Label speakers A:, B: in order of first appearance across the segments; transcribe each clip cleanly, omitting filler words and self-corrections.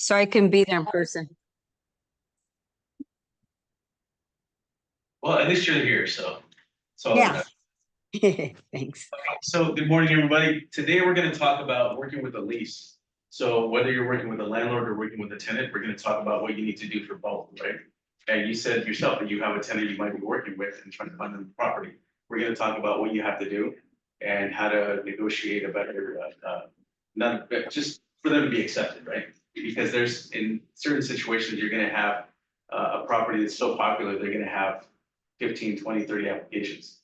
A: Sorry I couldn't be there in person.
B: Well, at least you're here, so.
A: Yeah. Thanks.
B: So good morning, everybody. Today we're going to talk about working with a lease. So whether you're working with a landlord or working with a tenant, we're going to talk about what you need to do for both, right? And you said yourself that you have a tenant you might be working with and trying to find them the property. We're going to talk about what you have to do and how to negotiate a better, just for them to be accepted, right? Because there's in certain situations, you're going to have a property that's so popular, they're going to have 15, 20, 30 applications.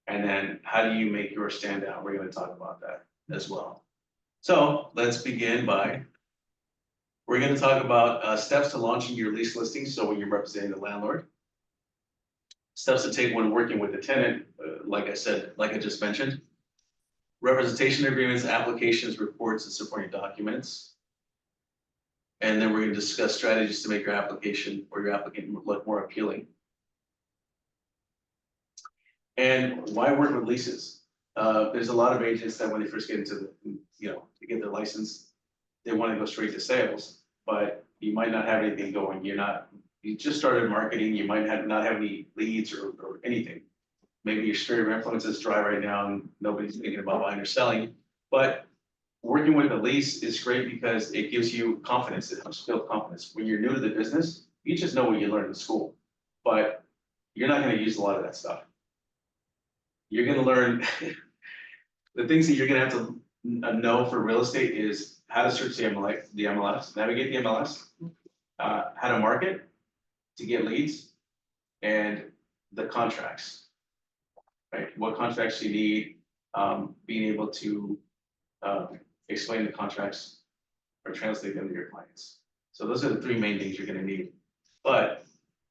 B: And then how do you make yours stand out? We're going to talk about that as well. So let's begin we're going to talk about steps to launching your lease listing. So when you're representing the landlord, steps to take when working with the tenant, like I just mentioned, representation agreements, applications, reports, and supporting documents. And then we're going to discuss strategies to make your application or your applicant look more appealing. And why work with leases? There's a lot of agents that when they first get into to get their license, they want to go straight to sales, but you might not have anything going. You just started marketing, you might not have any leads or anything. Maybe your sphere of influence is dry right now and nobody's thinking about buying or selling. But working with a lease is great because it gives you confidence, it helps build confidence. When you're new to the business, you just know what you learned in school, but you're not going to use a lot of that stuff. You're going to learn the things that you're going to have to know for real estate is how to search the MLS, navigate the MLS, how to market to get leads, and the contracts, right? What contracts you need, being able to explain the contracts or translate them to your clients. So those are the three main things you're going to need. But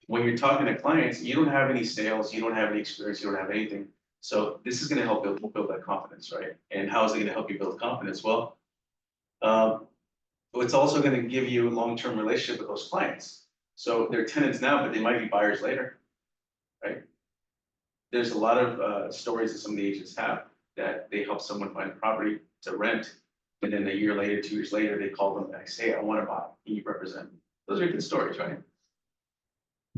B: when you're talking to clients, you don't have any sales, you don't have any experience, you don't have anything. So this is going to help build that confidence, right? And how is it going to help you build confidence? Well, it's also going to give you a long-term relationship with those clients. So they're tenants now, but they might be buyers later, right? There's a lot of stories that some of the agents have that they help someone find a property to rent, and then a year later, 2 years later, they call them back, say, I want to buy, can you represent me? Those are good stories, right?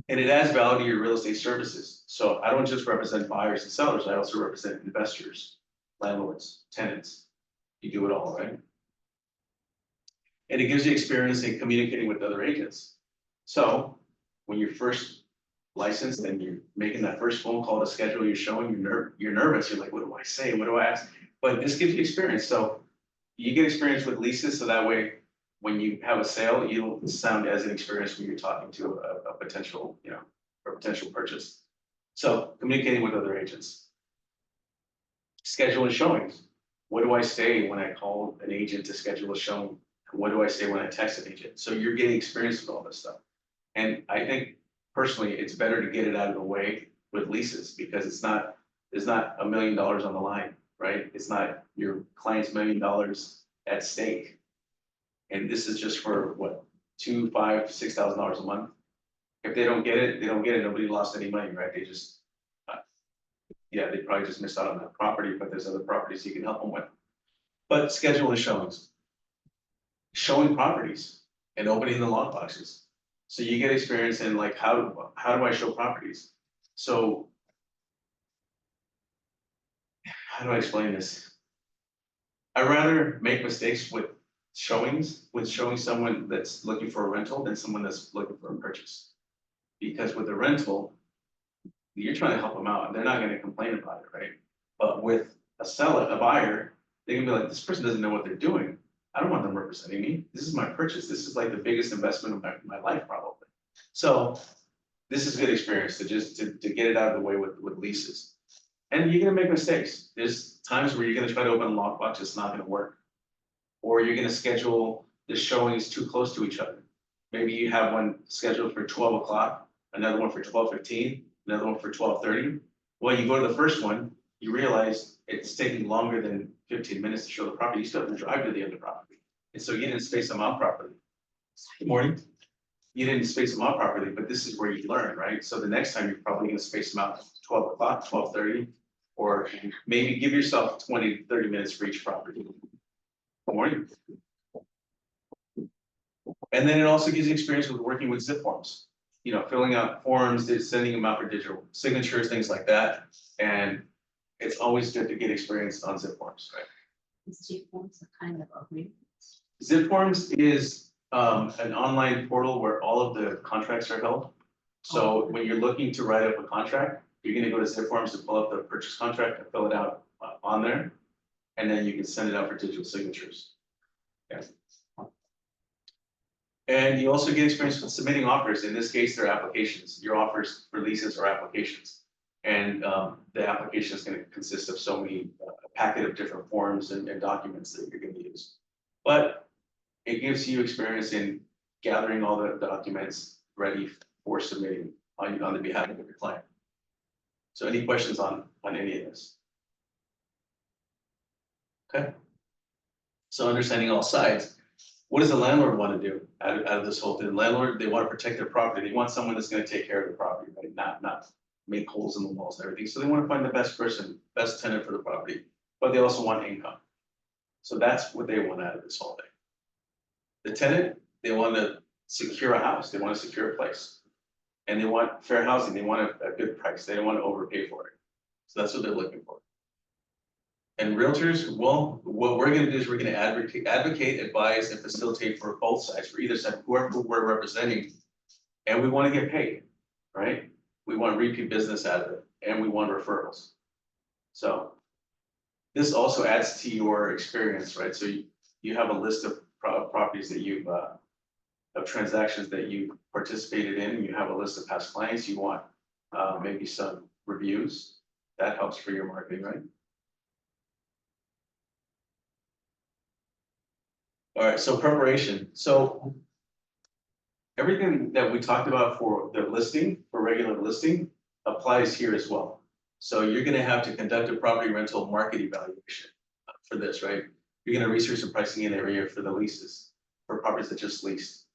B: And it adds value to your real estate services. So I don't just represent buyers and sellers, I also represent investors, landlords, tenants. You do it all, right? And it gives you experience in communicating with other agents. So when you're first licensed and you're making that first phone call to schedule your showing, you're nervous. You're like, what do I say? What do I ask? But this gives you experience. So you get experience with leases, so that way when you have a sale, you don't sound as inexperienced when you're talking to a potential, potential purchase. So communicating with other agents. Scheduling showings. What do I say when I call an agent to schedule a showing? What do I say when I text an agent? So you're getting experience with all this stuff. And I think personally, it's better to get it out of the way with leases because there's not $1 million on the line, right? It's not your client's $1 million at stake. And this is just for what, $2,000, $5,000, $6,000 a month. If they don't get it, they don't get it. Nobody lost any money, right? They just, they probably just missed out on that property, but there's other properties you can help them with. But schedule the showings. Showing properties and opening the lock boxes. So you get experience in like, how do I show properties? So how do I explain this? I'd rather make mistakes with showing someone that's looking for a rental than someone that's looking for a purchase. Because with a rental, you're trying to help them out and they're not going to complain about it, right? But with a buyer, they can be like, this person doesn't know what they're doing. I don't want them representing me. This is my purchase. This is like the biggest investment of my life, probably. So this is good experience to get it out of the way with leases. And you're going to make mistakes. There's times where you're going to try to open a lockbox, it's not going to work. Or you're going to schedule the showings too close to each other. Maybe you have one scheduled for 12 o'clock, another one for 12:15, another one for 12:30. Well, you go to the first one, you realize it's taking longer than 15 minutes to show the property. You still have to drive to the other property. And so you didn't space them out properly. Good morning. You didn't space them out properly, but this is where you learn, right? So the next time you're probably going to space them out 12 o'clock, 12:30, or maybe give yourself 20 to 30 minutes for each property. Good morning. And then it also gives you experience with working with ZipForms. You know, filling out forms, sending them out for digital signatures, things like that. And it's always good to get experience on ZipForms, right?
C: ZipForms are kind of agreement.
B: ZipForms is an online portal where all of the contracts are held. So when you're looking to write up a contract, you're gonna go to ZipForms to pull up the purchase contract and fill it out on there. And then you can send it out for digital signatures. Yeah. And you also get experience with submitting offers. In this case, they're applications. Your offers for leases are applications. And the application is going to consist of so many, a packet of different forms and documents that you're going to use. But it gives you experience in gathering all the documents ready for submitting on the behalf of your client. So any questions on any of this? Okay. So understanding all sides. What does the landlord want to do out of this whole thing? The landlord, they want to protect their property. They want someone that's going to take care of the property, right? Not make holes in the walls and everything. So they want to find the best person, best tenant for the property, but they also want income. So that's what they want out of this whole thing. The tenant, they want to secure a house. They want to secure a place. And they want fair housing. They want a good price. They don't want to overpay for it. So that's what they're looking for. And realtors, well, what we're gonna do is we're gonna advocate, advise, and facilitate for both sides, for either side, whoever we're representing. And we wanna get paid, right? We want repeat business out of it, and we want referrals. So this also adds to your experience, right? So you have a list of properties that you've, of transactions that you participated in, you have a list of past clients, you want maybe some reviews. That helps for your marketing, right? All right, so preparation. So everything that we talked about for the listing, for regular listing, applies here as well. So you're gonna have to conduct a property rental market evaluation for this, right? You're gonna research the pricing in the area for the leases, for properties that just leased.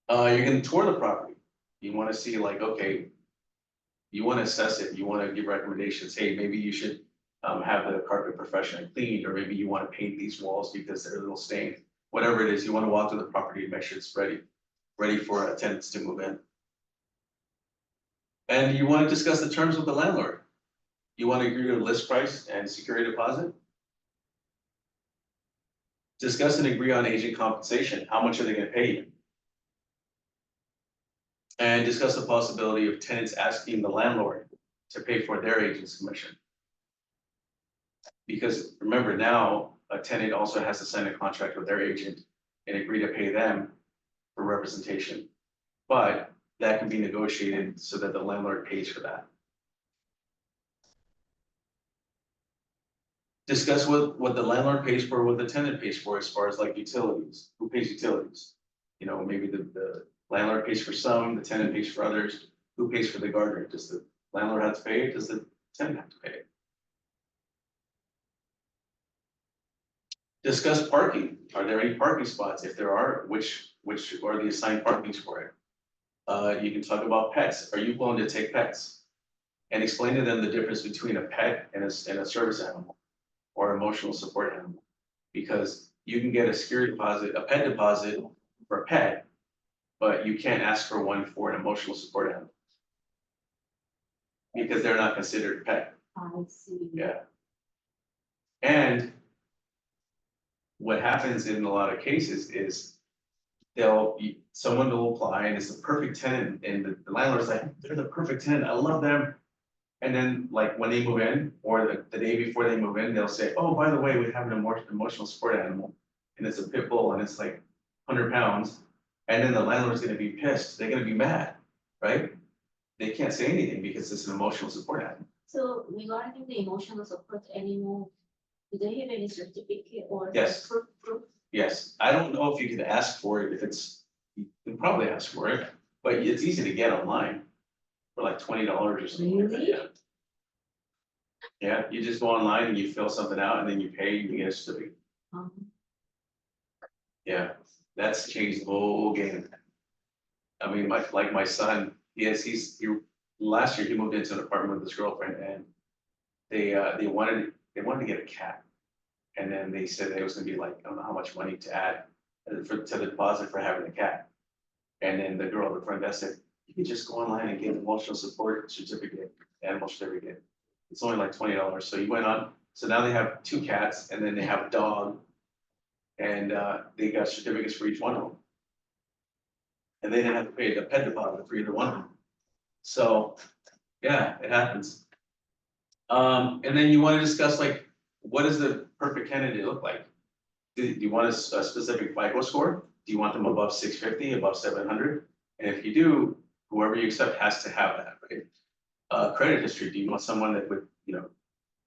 B: You're gonna tour the property. You wanna see like, okay, you wanna assess it, you wanna give recommendations. Hey, maybe you should have the carpet professionally cleaned, or maybe you want to paint these walls because they're a little stained. Whatever it is, you want to walk through the property and make sure it's ready for tenants to move in. And you want to discuss the terms with the landlord. You want to agree to list price and security deposit. Discuss and agree on agent compensation. How much are they going to pay you? And discuss the possibility of tenants asking the landlord to pay for their agent's commission. Because remember, now a tenant also has to sign a contract with their agent and agree to pay them for representation. But that can be negotiated so that the landlord pays for that. Discuss what the landlord pays for, what the tenant pays for, as far as like utilities. Who pays utilities? You know, maybe the landlord pays for some, the tenant pays for others. Who pays for the gardener? Does the landlord have to pay it? Does the tenant have to pay it? Discuss parking. Are there any parking spots? If there are, which are the assigned parkings for it? You can talk about pets. Are you willing to take pets? And explain to them the difference between a pet and a service animal or emotional support animal. Because you can get a security deposit, a pet deposit for a pet, but you can't ask for one for an emotional support animal. Because they're not considered a pet.
C: I see.
B: Yeah. And what happens in a lot of cases is someone will apply and it's the perfect tenant, and the landlord's like, they're the perfect tenant, I love them. And then like when they move in, or the day before they move in, they'll say, oh, by the way, we have an emotional support animal, and it's a pit bull and it's like 100 pounds. And then the landlord's gonna be pissed, they're gonna be mad, right? They can't say anything because it's an emotional support animal.
C: So regarding the emotional support animal, do they have any certificate or
B: Yes.
C: proof?
B: Yes, I don't know if you can ask for it, you can probably ask for it, but it's easy to get online for like $20 or something like that,
C: Really?
B: yeah. Yeah, you just go online and you fill something out and then you pay and you get a certificate. Yeah, that's changed the whole game. I mean, like my son, last year he moved into an apartment with his girlfriend, and they wanted to get a cat. And then they said it was gonna be like, I don't know how much money to add to the deposit for having the cat. And then the girl at the front desk said, you can just go online and get an emotional support certificate, animal certificate. It's only like $20. So you went on, so now they have 2 cats and then they have a dog. And they got certificates for each one of them. And they didn't have to pay the pet deposit for either one of them. So, yeah, it happens. And then you want to discuss like, what does the perfect candidate look like? Do you want a specific FICO score? Do you want them above 650, above 700? And if you do, whoever you accept has to have that, right? Credit history, do you want someone that would, you know,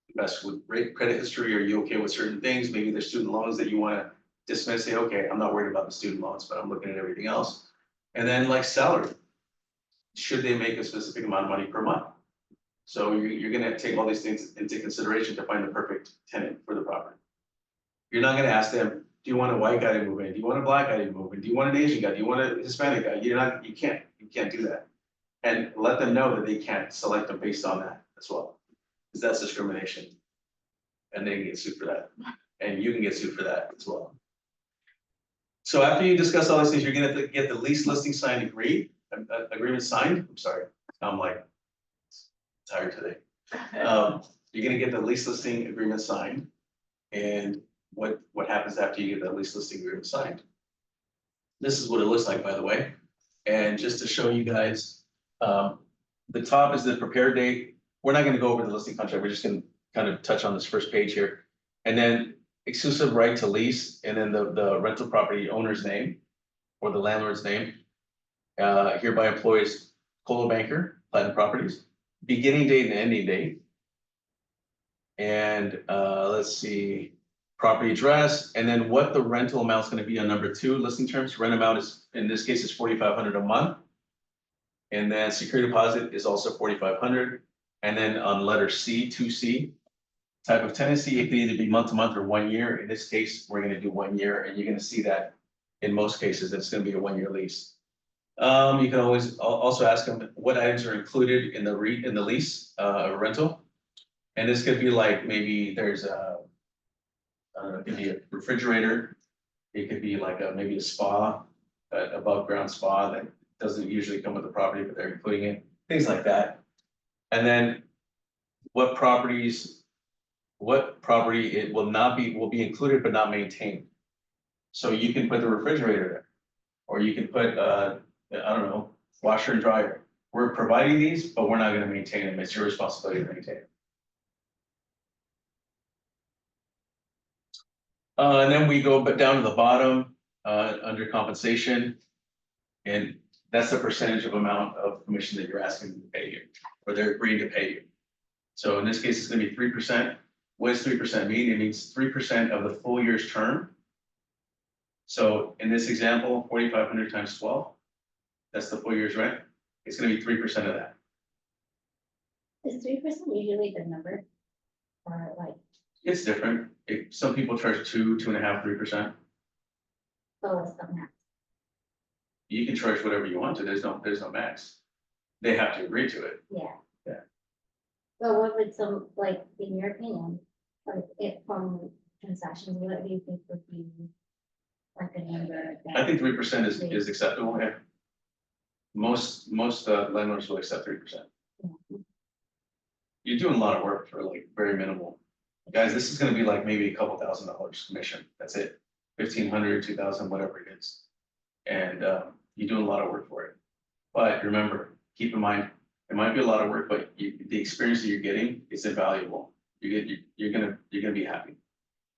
B: invest with great credit history? Are you okay with certain things? Maybe there's student loans that you want to dismiss, say, okay, I'm not worried about the student loans, but I'm looking at everything else. And then like salary, should they make a specific amount of money per month? So you're gonna take all these things into consideration to find the perfect tenant for the property. You're not gonna ask them, do you want a white guy to move in? Do you want a black guy to move in? Do you want an Asian guy? Do you want a Hispanic guy? You can't do that. And let them know that they can't select them based on that as well, because that's discrimination. And they can get sued for that. And you can get sued for that as well. So after you discuss all these things, you're gonna get the lease listing signed agreement signed. I'm sorry, I'm like tired today. You're gonna get the lease listing agreement signed. And what happens after you get that lease listing agreement signed? This is what it looks like, by the way. And just to show you guys, the top is the prepare date. We're not gonna go over the listing contract. We're just gonna kind of touch on this first page here. And then exclusive right to lease, and then the rental property owner's name or the landlord's name. Hereby employs Coldwell Banker, Platinum Properties, beginning date and ending date. And let's see, property address, and then what the rental amount is going to be on number 2 listing terms. Rent amount is, in this case, is $4,500 a month. And then security deposit is also $4,500. And then on letter C, 2C, type of tenancy, it can either be month to month or 1 year. In this case, we're going to do 1 year, and you're going to see that in most cases, it's going to be a 1 year lease. You can always also ask them what items are included in the lease rental. And this could be like, maybe there's it could be a refrigerator. It could be like maybe a spa, above ground spa that doesn't usually come with the property, but they're including it, things like that. And then what property it will be included but not maintained. So you can put the refrigerator there, or you can put I don't know, washer and dryer. We're providing these, but we're not going to maintain them. It's your responsibility to maintain them. And then we go down to the bottom under compensation, and that's the percentage of amount of commission that you're asking them to pay you, or they're agreeing to pay you. So in this case, it's going to be 3%. What does 3% mean? It means 3% of the full year's term. So in this example, 4,500 times 12, that's the full year's rent. It's going to be 3% of that.
C: Is 3% usually the number? Or like,
B: It's different. Some people charge 2, 2.5%, 3%.
C: oh, it's the max.
B: You can charge whatever you want to. There's no max. They have to agree to it.
C: Yeah.
B: Yeah.
C: So what would some, like, in your opinion, like, it from transactions, what do you think would be like a number?
B: I think 3% is acceptable. Yeah. Most landlords will accept 3%.
C: Yeah.
B: You're doing a lot of work for like very minimal. Guys, this is going to be like maybe a couple $1,000 commission. That's it. 1,500, 2,000, whatever it is. And you're doing a lot of work for it. But remember, keep in mind, it might be a lot of work, but the experience that you're getting is invaluable. You're gonna be happy.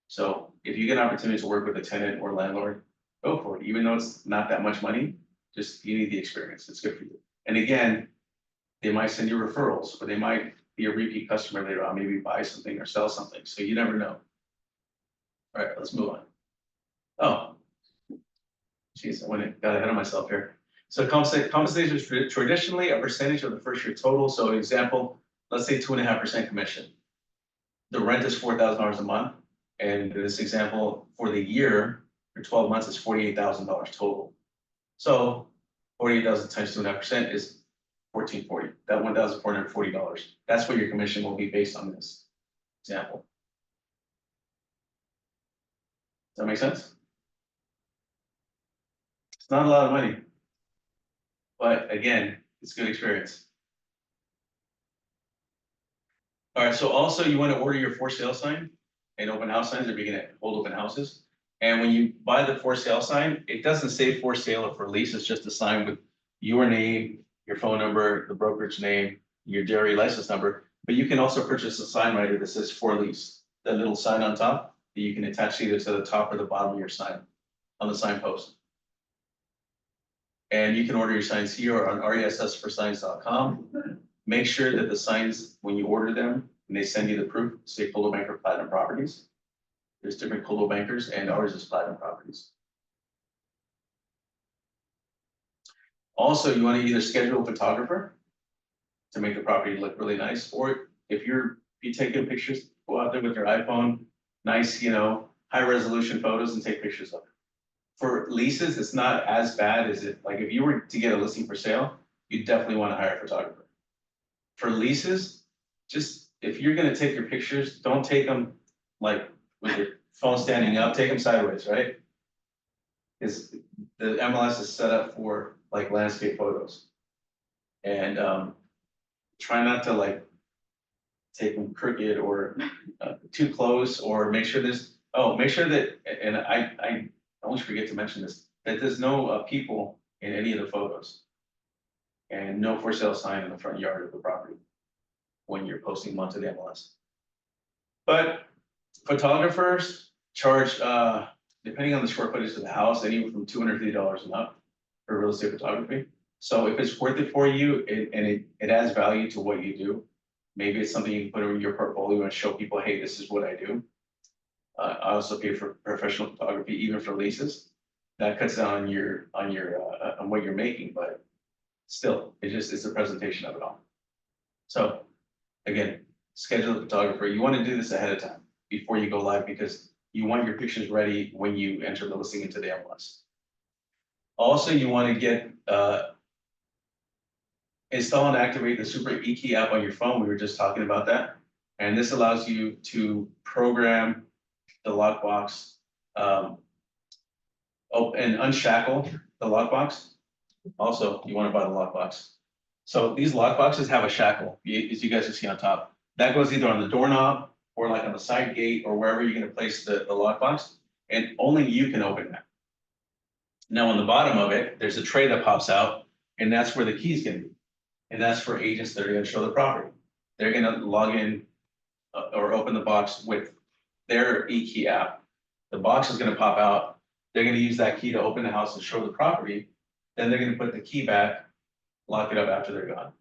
B: So if you get an opportunity to work with a tenant or landlord, go for it. Even though it's not that much money, just you need the experience. It's good for you. And again, they might send you referrals, or they might be a repeat customer later on, maybe buy something or sell something. So you never know. All right, let's move on. Oh, geez, got ahead of myself here. So compensation is traditionally a percentage of the first year total. So example, let's say 2.5% commission. The rent is $4,000 a month. And in this example, for the year, for 12 months, it's $48,000 total. So 48,000 times 2.5% is $1,440. That $1,440. That's what your commission will be based on this example. Does that make sense? It's not a lot of money. But again, it's good experience. All right, so also you want to order your for sale sign and open house signs if you're gonna hold open houses. And when you buy the for sale sign, it doesn't say for sale or for lease, it's just a sign with your name, your phone number, the brokerage name, your dairy license number. But you can also purchase a sign writer that says for lease, that little sign on top that you can attach either to the top or the bottom of your sign on the signpost. And you can order your signs here or on ressforsigns.com. Make sure that the signs, when you order them, and they send you the proof, say Coldwell Banker Platinum Properties. There's different Coldwell Bankers and ours is Platinum Properties. Also, you want to either schedule a photographer to make the property look really nice, or if you're taking pictures, go out there with your iPhone, nice, high resolution photos and take pictures of it. For leases, it's not as bad as it, like if you were to get a listing for sale, you definitely want to hire a photographer. For leases, just if you're gonna take your pictures, don't take them like with your phone standing up, take them sideways, right? Because the MLS is set up for like landscape photos. And try not to like take them crooked or too close, or make sure make sure that, and I always forget to mention this, that there's no people in any of the photos. And no for sale sign in the front yard of the property when you're posting them onto the MLS. But photographers charge, depending on the square footage of the house, anywhere from $250 and up for real estate photography. So if it's worth it for you and it adds value to what you do, maybe it's something you can put in your portfolio and show people, hey, this is what I do. I also pay for professional photography, even for leases. That cuts down on what you're making, but still, it's a presentation of it all. So again, schedule a photographer. You want to do this ahead of time before you go live because you want your pictures ready when you enter the listing into the MLS. Also, you want to get install and activate the Super eKey app on your phone. We were just talking about that. And this allows you to program the lockbox and unshackle the lockbox. Also, you want to buy the lockbox. So these lockboxes have a shackle, as you guys can see on top. That goes either on the doorknob or like on the side gate or wherever you're going to place the lockbox, and only you can open that. Now on the bottom of it, there's a tray that pops out, and that's where the key's going to be. And that's for agents that are going to show the property. They're going to log in or open the box with their eKey app. The box is going to pop out. They're going to use that key to open the house and show the property. Then they're going to put the key back, lock it up after they're gone.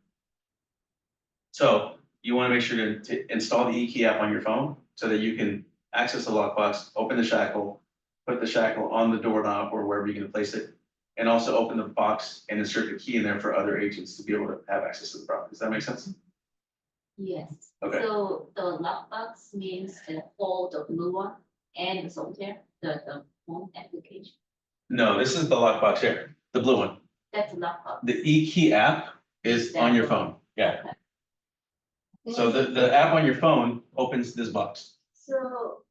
B: So you want to make sure to install the eKey app on your phone so that you can access the lockbox, open the shackle, put the shackle on the doorknob or wherever you're going to place it, and also open the box and insert the key in there for other agents to be able to have access to the property. Does that make sense?
D: Yes.
B: Okay.
D: So the lockbox means the whole, the blue one and the solitaire, the home application.
B: No, this is the lockbox here, the blue one.
D: That's a lockbox.
B: The eKey app is on your phone. Yeah.
D: Okay.
B: So the app on your phone opens this box.
D: So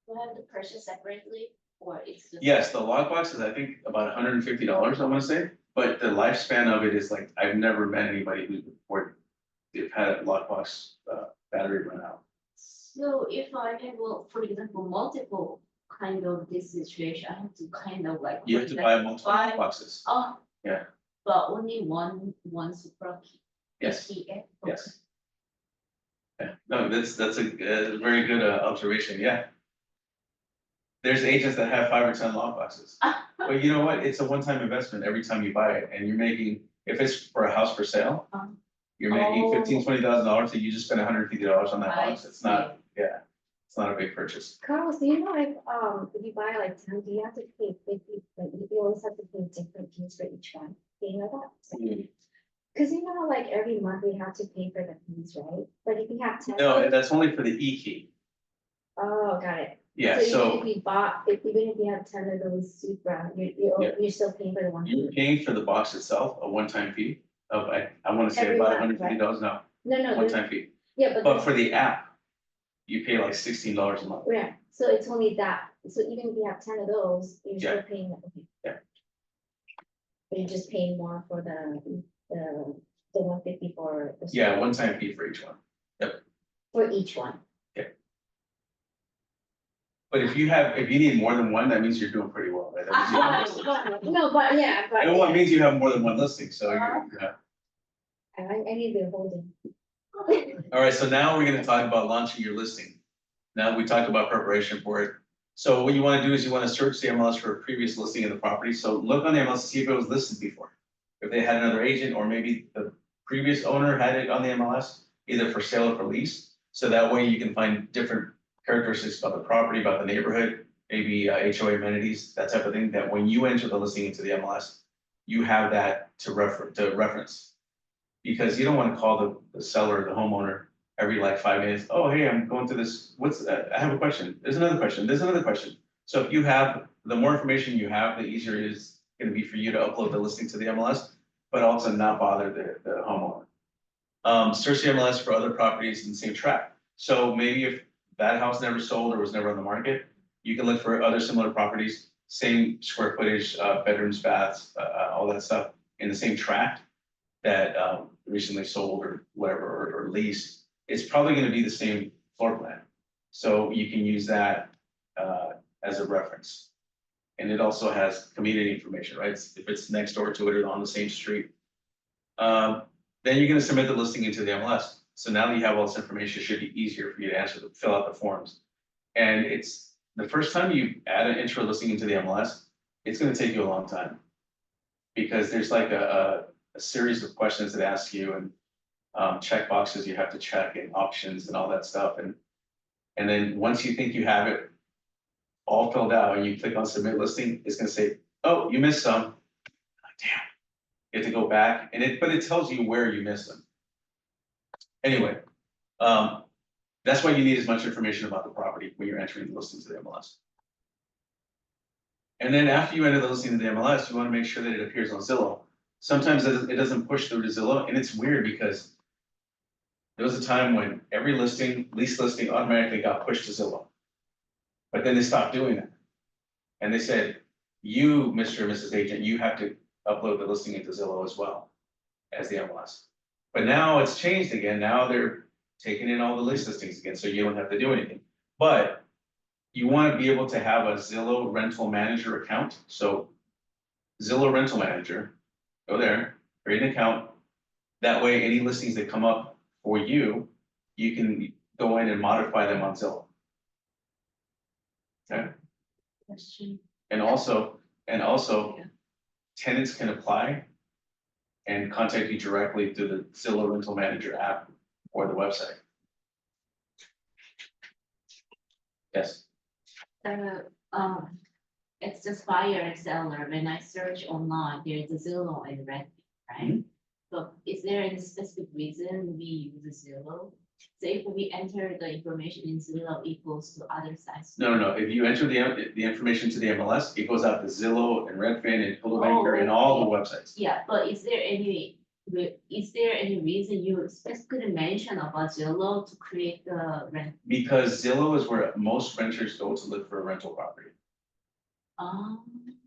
D: you have to purchase separately or it's just.
B: Yes, the lockbox is, I think, about $150, I want to say, but the lifespan of it is like, I've never met anybody where they've had a lockbox battery run out.
D: So if I have, well, for example, multiple kind of this situation, I have to kind of like.
B: You have to buy multiple
D: buy-
B: boxes.
D: Oh.
B: Yeah.
D: But only one super key.
B: Yes,
D: key app?
B: yes. Yeah, no, that's a very good observation, yeah. There's agents that have 5 or 10 lockboxes. But you know what? It's a one-time investment every time you buy it, and you're making, if it's for a house for sale, you're making $15,000-$20,000, and you just spend $150 on that
D: I
B: box. It's not, yeah, it's not a big purchase.
C: Carlos, do you know if you buy like 10, do you have to pay 50, like you always have to pay different fees for each one? Do you know that? Cause you know, like every month we have to pay for the fees, right? Like if you have 10.
B: No, that's only for the eKey.
C: Oh, got it.
B: Yeah,
C: Even
B: so
C: if you bought, even if you have 10 of those Supra,
B: Yeah.
C: you're still paying for the one.
B: you're paying for the box itself, a one-time fee of, I want to say
C: Every
B: about
C: month,
B: $150, no,
C: No,
B: one-time fee.
C: yeah,
B: But for the app, you pay like $16 a month.
C: Yeah, so it's only that, so even if you have 10 of those, you're still
B: Yeah.
C: paying, okay.
B: Yeah.
C: But you're just paying more for the 150 for. the
B: Yeah,
C: store,
B: one-time fee for each one.
C: For each one.
B: But if you need more than one, that means you're doing pretty well, right? That means you-
C: No, but yeah, but.
B: Well, it means you have more than one listing, so you're, yeah.
C: I need the holding.
B: All right, so now we're gonna talk about launching your listing. Now we talked about preparation for it. So what you wanna do is you wanna search the MLS for a previous listing of the property. So look on the MLS to see if it was listed before. If they had another agent, or maybe the previous owner had it on the MLS, either for sale or for lease. So that way you can find different characteristics about the property, about the neighborhood, maybe HOA amenities, that type of thing, that when you enter the listing into the MLS, you have that to reference. Because you don't want to call the seller, the homeowner, every like 5 minutes, oh, hey, I'm going to this, I have a question, there's another question, there's another question. So if you have, the more information you have, the easier it is gonna be for you to upload the listing to the MLS, but also not bother the homeowner. Search the MLS for other properties in the same tract. So maybe if that house never sold or was never on the market, you can look for other similar properties, same square footage, bedrooms, baths, all that stuff in the same tract that recently sold or whatever, or leased. It's probably gonna be the same floor plan. So you can use that as a reference. And it also has community information, right? If it's next door to it or on the same street. Then you're gonna submit the listing into the MLS. So now that you have all this information, it should be easier for you to fill out the forms. And it's the first time you add an intro listing into the MLS, it's gonna take you a long time. Because there's like a series of questions that ask you, and check boxes you have to check, and options and all that stuff. And then once you think you have it all filled out and you click on submit listing, it's gonna say, oh, you missed some. Damn. You have to go back, but it tells you where you missed them. Anyway, that's why you need as much information about the property when you're entering the listing to the MLS. And then after you enter the listing to the MLS, you want to make sure that it appears on Zillow. Sometimes it doesn't push through to Zillow, and it's weird because there was a time when every lease listing automatically got pushed to Zillow. But then they stopped doing that. And they said, you, Mr. and Mrs. Agent, you have to upload the listing into Zillow as well as the MLS. But now it's changed again. Now they're taking in all the lease listings again, so you don't have to do anything. But you want to be able to have a Zillow Rental Manager account. So Zillow Rental Manager, go there, create an account. That way, any listings that come up for you, you can go in and modify them on Zillow. Okay.
D: Question.
B: And also, tenants can apply and contact you directly through the Zillow Rental Manager app or the website. Yes.
D: It's just buyer and seller. When I search online, there is a Zillow and Redfin, right? So is there any specific reason we use Zillow? So if we enter the information in Zillow, it goes to other sites?
B: No. If you enter the information to the MLS, it goes out to Zillow and Redfin and Coldwell Banker and all the websites.
D: Yeah, but is there any reason you specifically mention about Zillow to create the rent?
B: Because Zillow is where most renters go to look for a rental property.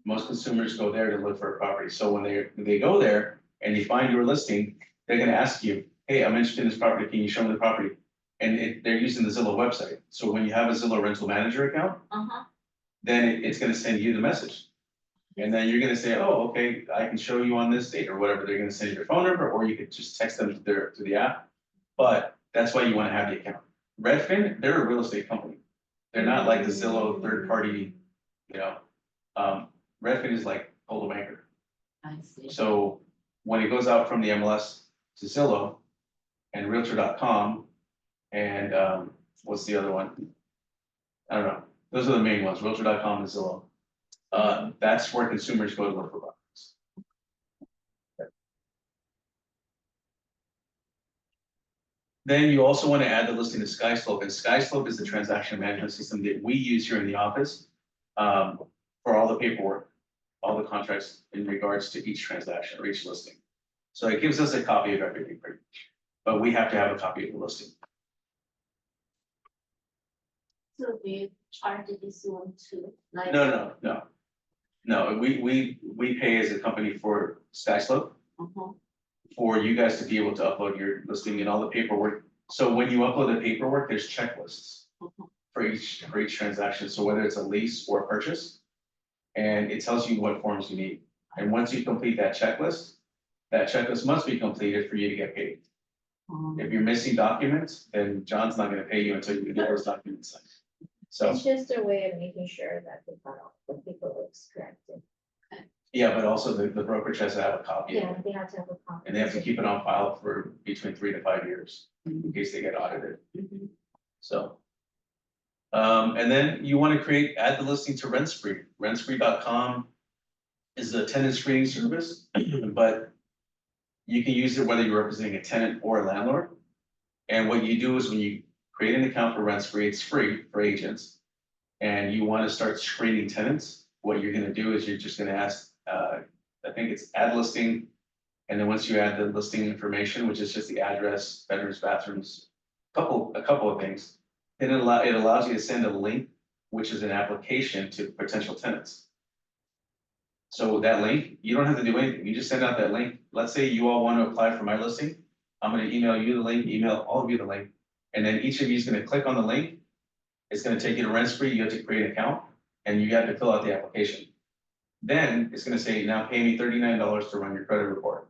B: Most consumers go there to look for a property. So when they go there and they find your listing, they're gonna ask you, hey, I'm interested in this property, can you show me the property? And they're using the Zillow website. So when you have a Zillow Rental Manager account, then it's gonna send you the message. And then you're gonna say, oh, okay, I can show you on this date or whatever. They're gonna send you their phone number, or you could just text them to the app. But that's why you wanna have the account. Redfin, they're a real estate company. They're not like the Zillow third party, Redfin is like Coldwell Banker.
D: I see.
B: So when it goes out from the MLS to Zillow and Realtor.com and what's the other one? I don't know. Those are the main ones, Realtor.com and Zillow. That's where consumers go to look for properties. Then you also want to add the listing to SkySlope, and SkySlope is the transaction management system that we use here in the office for all the paperwork, all the contracts in regards to each transaction or each listing. So it gives us a copy of everything pretty much, but we have to have a copy of the listing.
D: So we charge this one too, like.
B: No, we pay as a company for SkySlope,
D: Uh-huh.
B: for you guys to be able to upload your listing and all the paperwork. So when you upload the paperwork, there's checklists
D: Uh-huh.
B: for each transaction, so whether it's a lease or a purchase. And it tells you what forms you need, and once you complete that checklist must be completed for you to get paid. If you're missing documents, then John's not gonna pay you until you get those documents signed. So,
C: It's just a way of making sure that the file, the paperwork is corrected.
B: yeah, but also the brokerage has to have a copy of it,
C: Yeah, they have to have a copy.
B: and they have to keep it on file for between 3 to 5 years, in case they get audited,
D: Mhm.
B: so. And then you wanna add the listing to RentSpree. RentSpree.com is a tenant screening service, but you can use it whether you're representing a tenant or a landlord. And what you do is when you create an account for RentSpree, it's free for agents, and you want to start screening tenants, what you're gonna do is you're just gonna ask, I think it's add listing. And then once you add the listing information, which is just the address, bedrooms, bathrooms, a couple of things, then it allows you to send a link, which is an application to potential tenants. So that link, you don't have to do anything, you just send out that link. Let's say you all want to apply for my listing, I'm gonna email you the link, email all of you the link, and then each of you is gonna click on the link. It's gonna take you to RentSpree, you have to create an account, and you have to fill out the application. Then it's gonna say, now pay me $39 to run your credit report.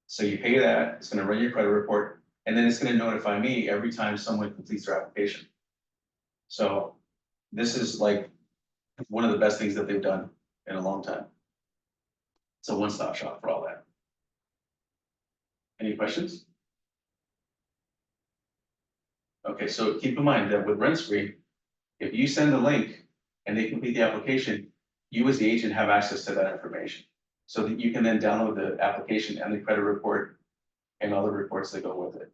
B: So you pay that, it's gonna run your credit report, and then it's gonna notify me every time someone completes their application. So this is like one of the best things that they've done in a long time. It's a one-stop shop for all that. Any questions? Okay, so keep in mind that with RentSpree, if you send the link and they complete the application, you as the agent have access to that information. So that you can then download the application and the credit report and all the reports that go with it.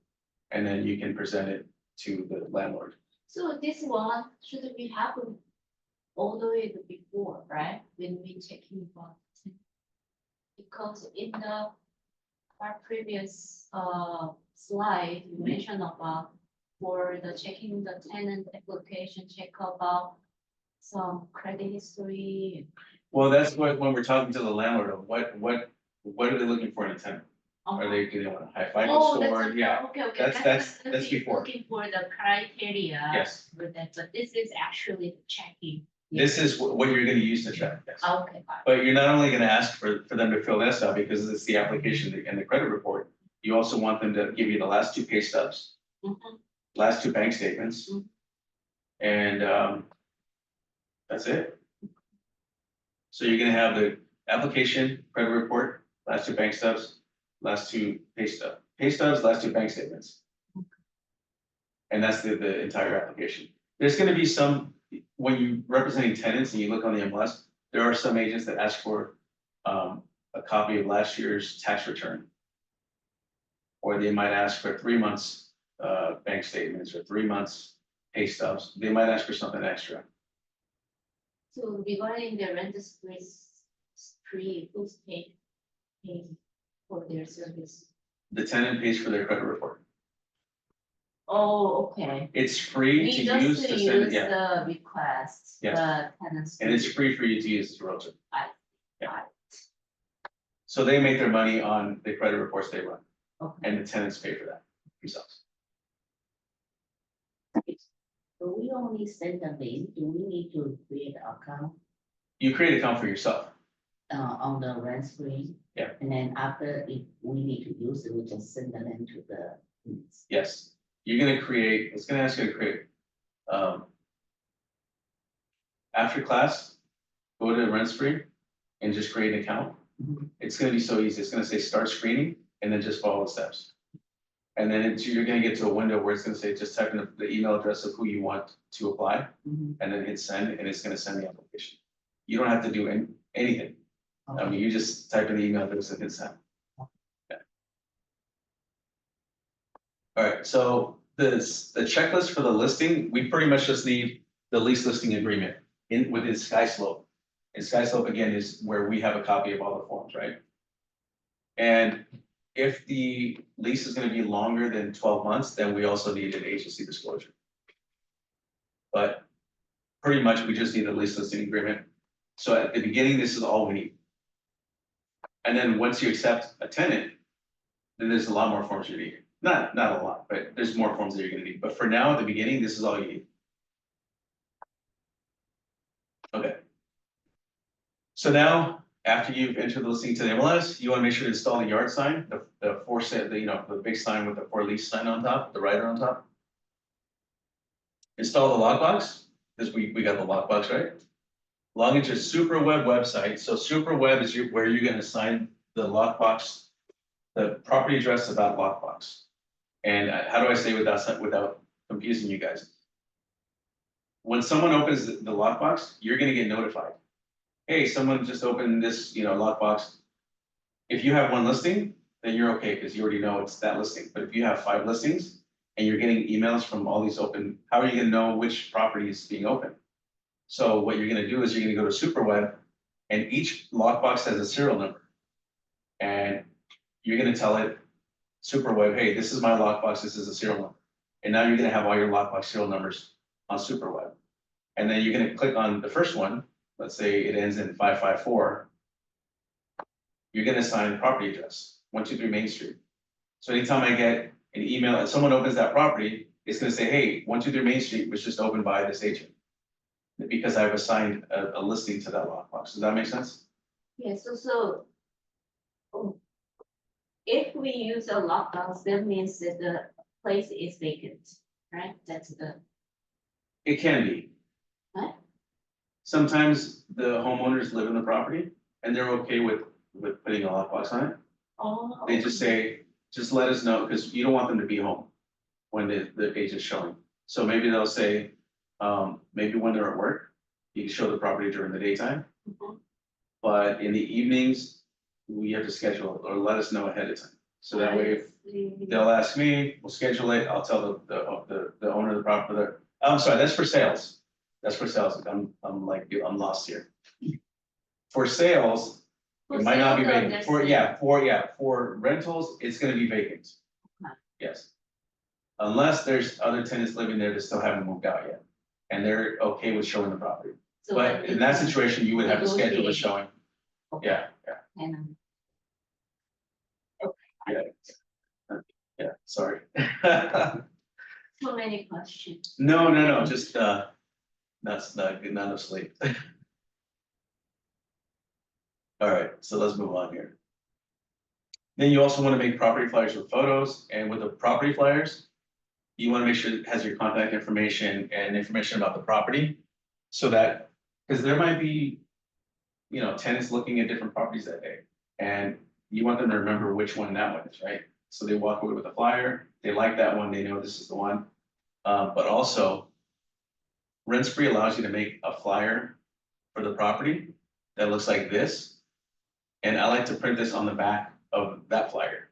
B: And then you can present it to the landlord.
D: So this one should be happen all the way to before, right? When we checking about. Because in our previous slide, you mentioned about for the checking the tenant application, check about some credit history.
B: Well, that's what, when we're talking to the landlord, of what are they looking for in a tenant? Are they, do they want a high FICO
D: Oh,
B: score? Yeah,
D: okay,
B: that's
D: what you're
B: before.
D: looking for the criteria.
B: Yes.
D: For that, but this is actually checking.
B: This is what you're gonna use to check, yes.
D: Okay, fine.
B: But you're not only gonna ask for them to fill this out because it's the application and the credit report. You also want them to give you the last 2 pay stubs,
D: Mhm.
B: last 2 bank statements.
D: Mhm.
B: And that's it. So you're gonna have the application, credit report, last 2 bank stubs, last 2 pay stubs, last 2 bank statements. And that's the entire application. There's gonna be some, when you're representing tenants and you look on the MLS, there are some agents that ask for a copy of last year's tax return. Or they might ask for 3 months bank statements or 3 months pay stubs. They might ask for something extra.
D: So regarding the rent spree, who's paid for their service?
B: The tenant pays for their credit report.
D: Oh, okay.
B: It's free to
D: We just
B: use to send it,
D: use
B: yeah,
D: the request,
B: Yes.
D: the tenants.
B: and it's free for you to use as a realtor.
D: I-
B: So they make their money on the credit reports they run,
D: Okay.
B: and the tenants pay for that themselves.
E: Do we only send the link? Do we need to create an account
B: You create an account for yourself.
E: on the rent screen?
B: Yeah.
E: And then after, if we need to use it, we just send the link to the.
B: Yes, you're gonna create, it's gonna ask you to create. After class, go to RentSpree and just create an account.
E: Mhm.
B: It's gonna be so easy. It's gonna say start screening and then just follow the steps. And then you're gonna get to a window where it's gonna say, just type in the email address of who you want to apply,
E: Mhm.
B: and then hit send, and it's gonna send the application. You don't have to do anything. I mean, you just type in the email address and hit send. Yeah. All right, so the checklist for the listing, we pretty much just need the lease listing agreement within SkySlope. And SkySlope, again, is where we have a copy of all the forms, right? And if the lease is gonna be longer than 12 months, then we also need an agency disclosure. But pretty much, we just need a lease listing agreement. So at the beginning, this is all we need. And then once you accept a tenant, then there's a lot more forms you need. Not a lot, but there's more forms that you're gonna need. But for now, at the beginning, this is all you need. Okay. So now, after you've entered the listing to the MLS, you wanna make sure to install the yard sign, the for sale, the big sign with the for lease sign on top, the writer on top. Install the lockbox, because we got the lockbox, right? Log into SuperWeb website, so SuperWeb is where you're gonna assign the lockbox, the property address of that lockbox. And how do I say without confusing you guys? When someone opens the lockbox, you're gonna get notified. Hey, someone just opened this, lockbox. If you have one listing, then you're okay, because you already know it's that listing. But if you have 5 listings and you're getting emails from all these open, how are you gonna know which property is being opened? So what you're gonna do is you're gonna go to SuperWeb, and each lockbox has a serial number. And you're gonna tell it, SuperWeb, hey, this is my lockbox, this is a serial number. And now you're gonna have all your lockbox serial numbers on SuperWeb. And then you're gonna click on the first one, let's say it ends in 554. You're gonna assign property address, 123 Main Street. So anytime I get an email and someone opens that property, it's gonna say, hey, 123 Main Street was just opened by this agent. Because I've assigned a listing to that lockbox. Does that make sense?
D: Yeah, so. If we use a lockbox, that means that the place is vacant, right? That's the.
B: It can be.
D: What?
B: Sometimes the homeowners live in the property and they're okay with putting a lockbox on it.
D: Oh.
B: They just say, just let us know, because you don't want them to be home when the agent's showing. So maybe they'll say, maybe when they're at work, you can show the property during the daytime.
D: Mhm.
B: But in the evenings, we have to schedule it or let us know ahead of time. So that way, if they'll ask me, we'll schedule it, I'll tell the owner of the property. I'm sorry, that's for sales. That's for sales. I'm lost here. For sales,
D: For
B: it might not be
D: sale, though,
B: vacant.
D: that's-
B: For rentals, it's gonna be vacant.
D: Okay.
B: Yes. Unless there's other tenants living there that still haven't moved out yet, and they're okay with showing the property.
D: So
B: But
D: then
B: in
D: we
B: that
D: can
B: situation, you would have to schedule the
D: negotiate.
B: showing. Yeah,
D: And,
B: yeah, sorry.
D: so many questions.
B: No, just, that's not good, not enough sleep. All right, so let's move on here. Then you also want to make property flyers with photos, and with the property flyers, you want to make sure it has your contact information and information about the property. So that, because there might be, tenants looking at different properties that day, and you want them to remember which one that one is, right? So they walk away with a flyer, they like that one, they know this is the one. But also, Rent Spree allows you to make a flyer for the property that looks like this. And I like to print this on the back of that flyer.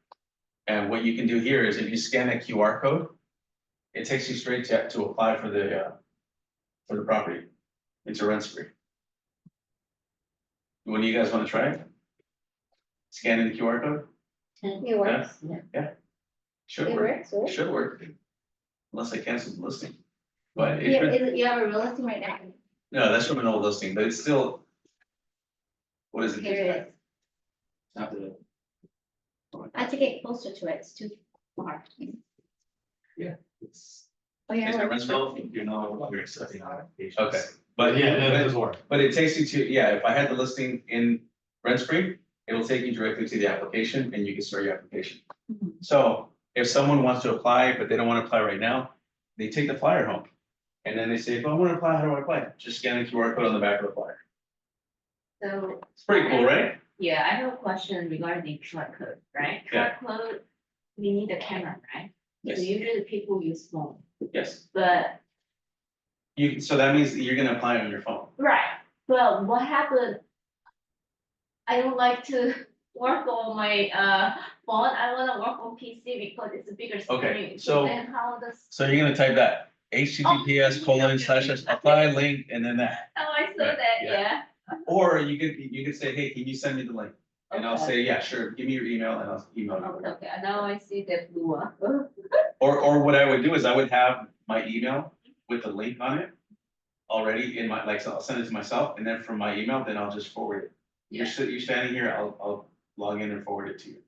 B: And what you can do here is if you scan that QR code, it takes you straight to apply for the property. It's a Rent Spree. When do you guys want to try it? Scanning the QR code?
C: It works.
B: Should
C: It
B: work.
C: works, right?
B: Should work. Unless I cancel the listing. But
C: Yeah,
B: it,
C: you have a listing right now.
B: no, that's from an old listing, but it's still. What is it?
C: Here it is.
B: Not the-
C: I have to get closer to it, it's too far.
F: Yeah, it's,
C: Oh, yeah,
B: Is it
C: it
B: Rent
C: works.
B: Spree?
F: you know, you're accepting applications.
B: Okay, but
F: Yeah, that does work.
B: But it takes you to, if I had the listing in Rent Spree, it'll take you directly to the application and you can start your application.
D: Mhm.
B: So if someone wants to apply, but they don't want to apply right now, they take the flyer home. And then they say, if I want to apply, how do I apply? Just scan the QR code on the back of the flyer.
D: So,
B: It's pretty cool, right?
D: yeah, I have a question regarding QR code, right?
B: Yeah.
D: QR code, we need a camera, right?
B: Yes,
D: So usually people use phone,
B: yes.
D: but,
B: So that means that you're gonna apply on your phone.
D: right, but what happened? I don't like to work on my phone, I wanna work on PC because it's a bigger
B: Okay,
D: screen.
B: so-
D: Then how does,
B: So you're gonna type that, https://apply link and then that.
D: how I saw
B: Right,
D: that,
B: yeah.
D: yeah.
B: Or you could say, hey, can you send me the link? And I'll
D: Okay.
B: say, yeah, sure, give me your email and I'll email you.
D: Okay, now I see that blue one.
B: Or what I would do is I would have my email with the link on it, already in my, like, so I'll send it to myself, and then from my email, then I'll just forward it. You're standing here, I'll log in and forward it to you.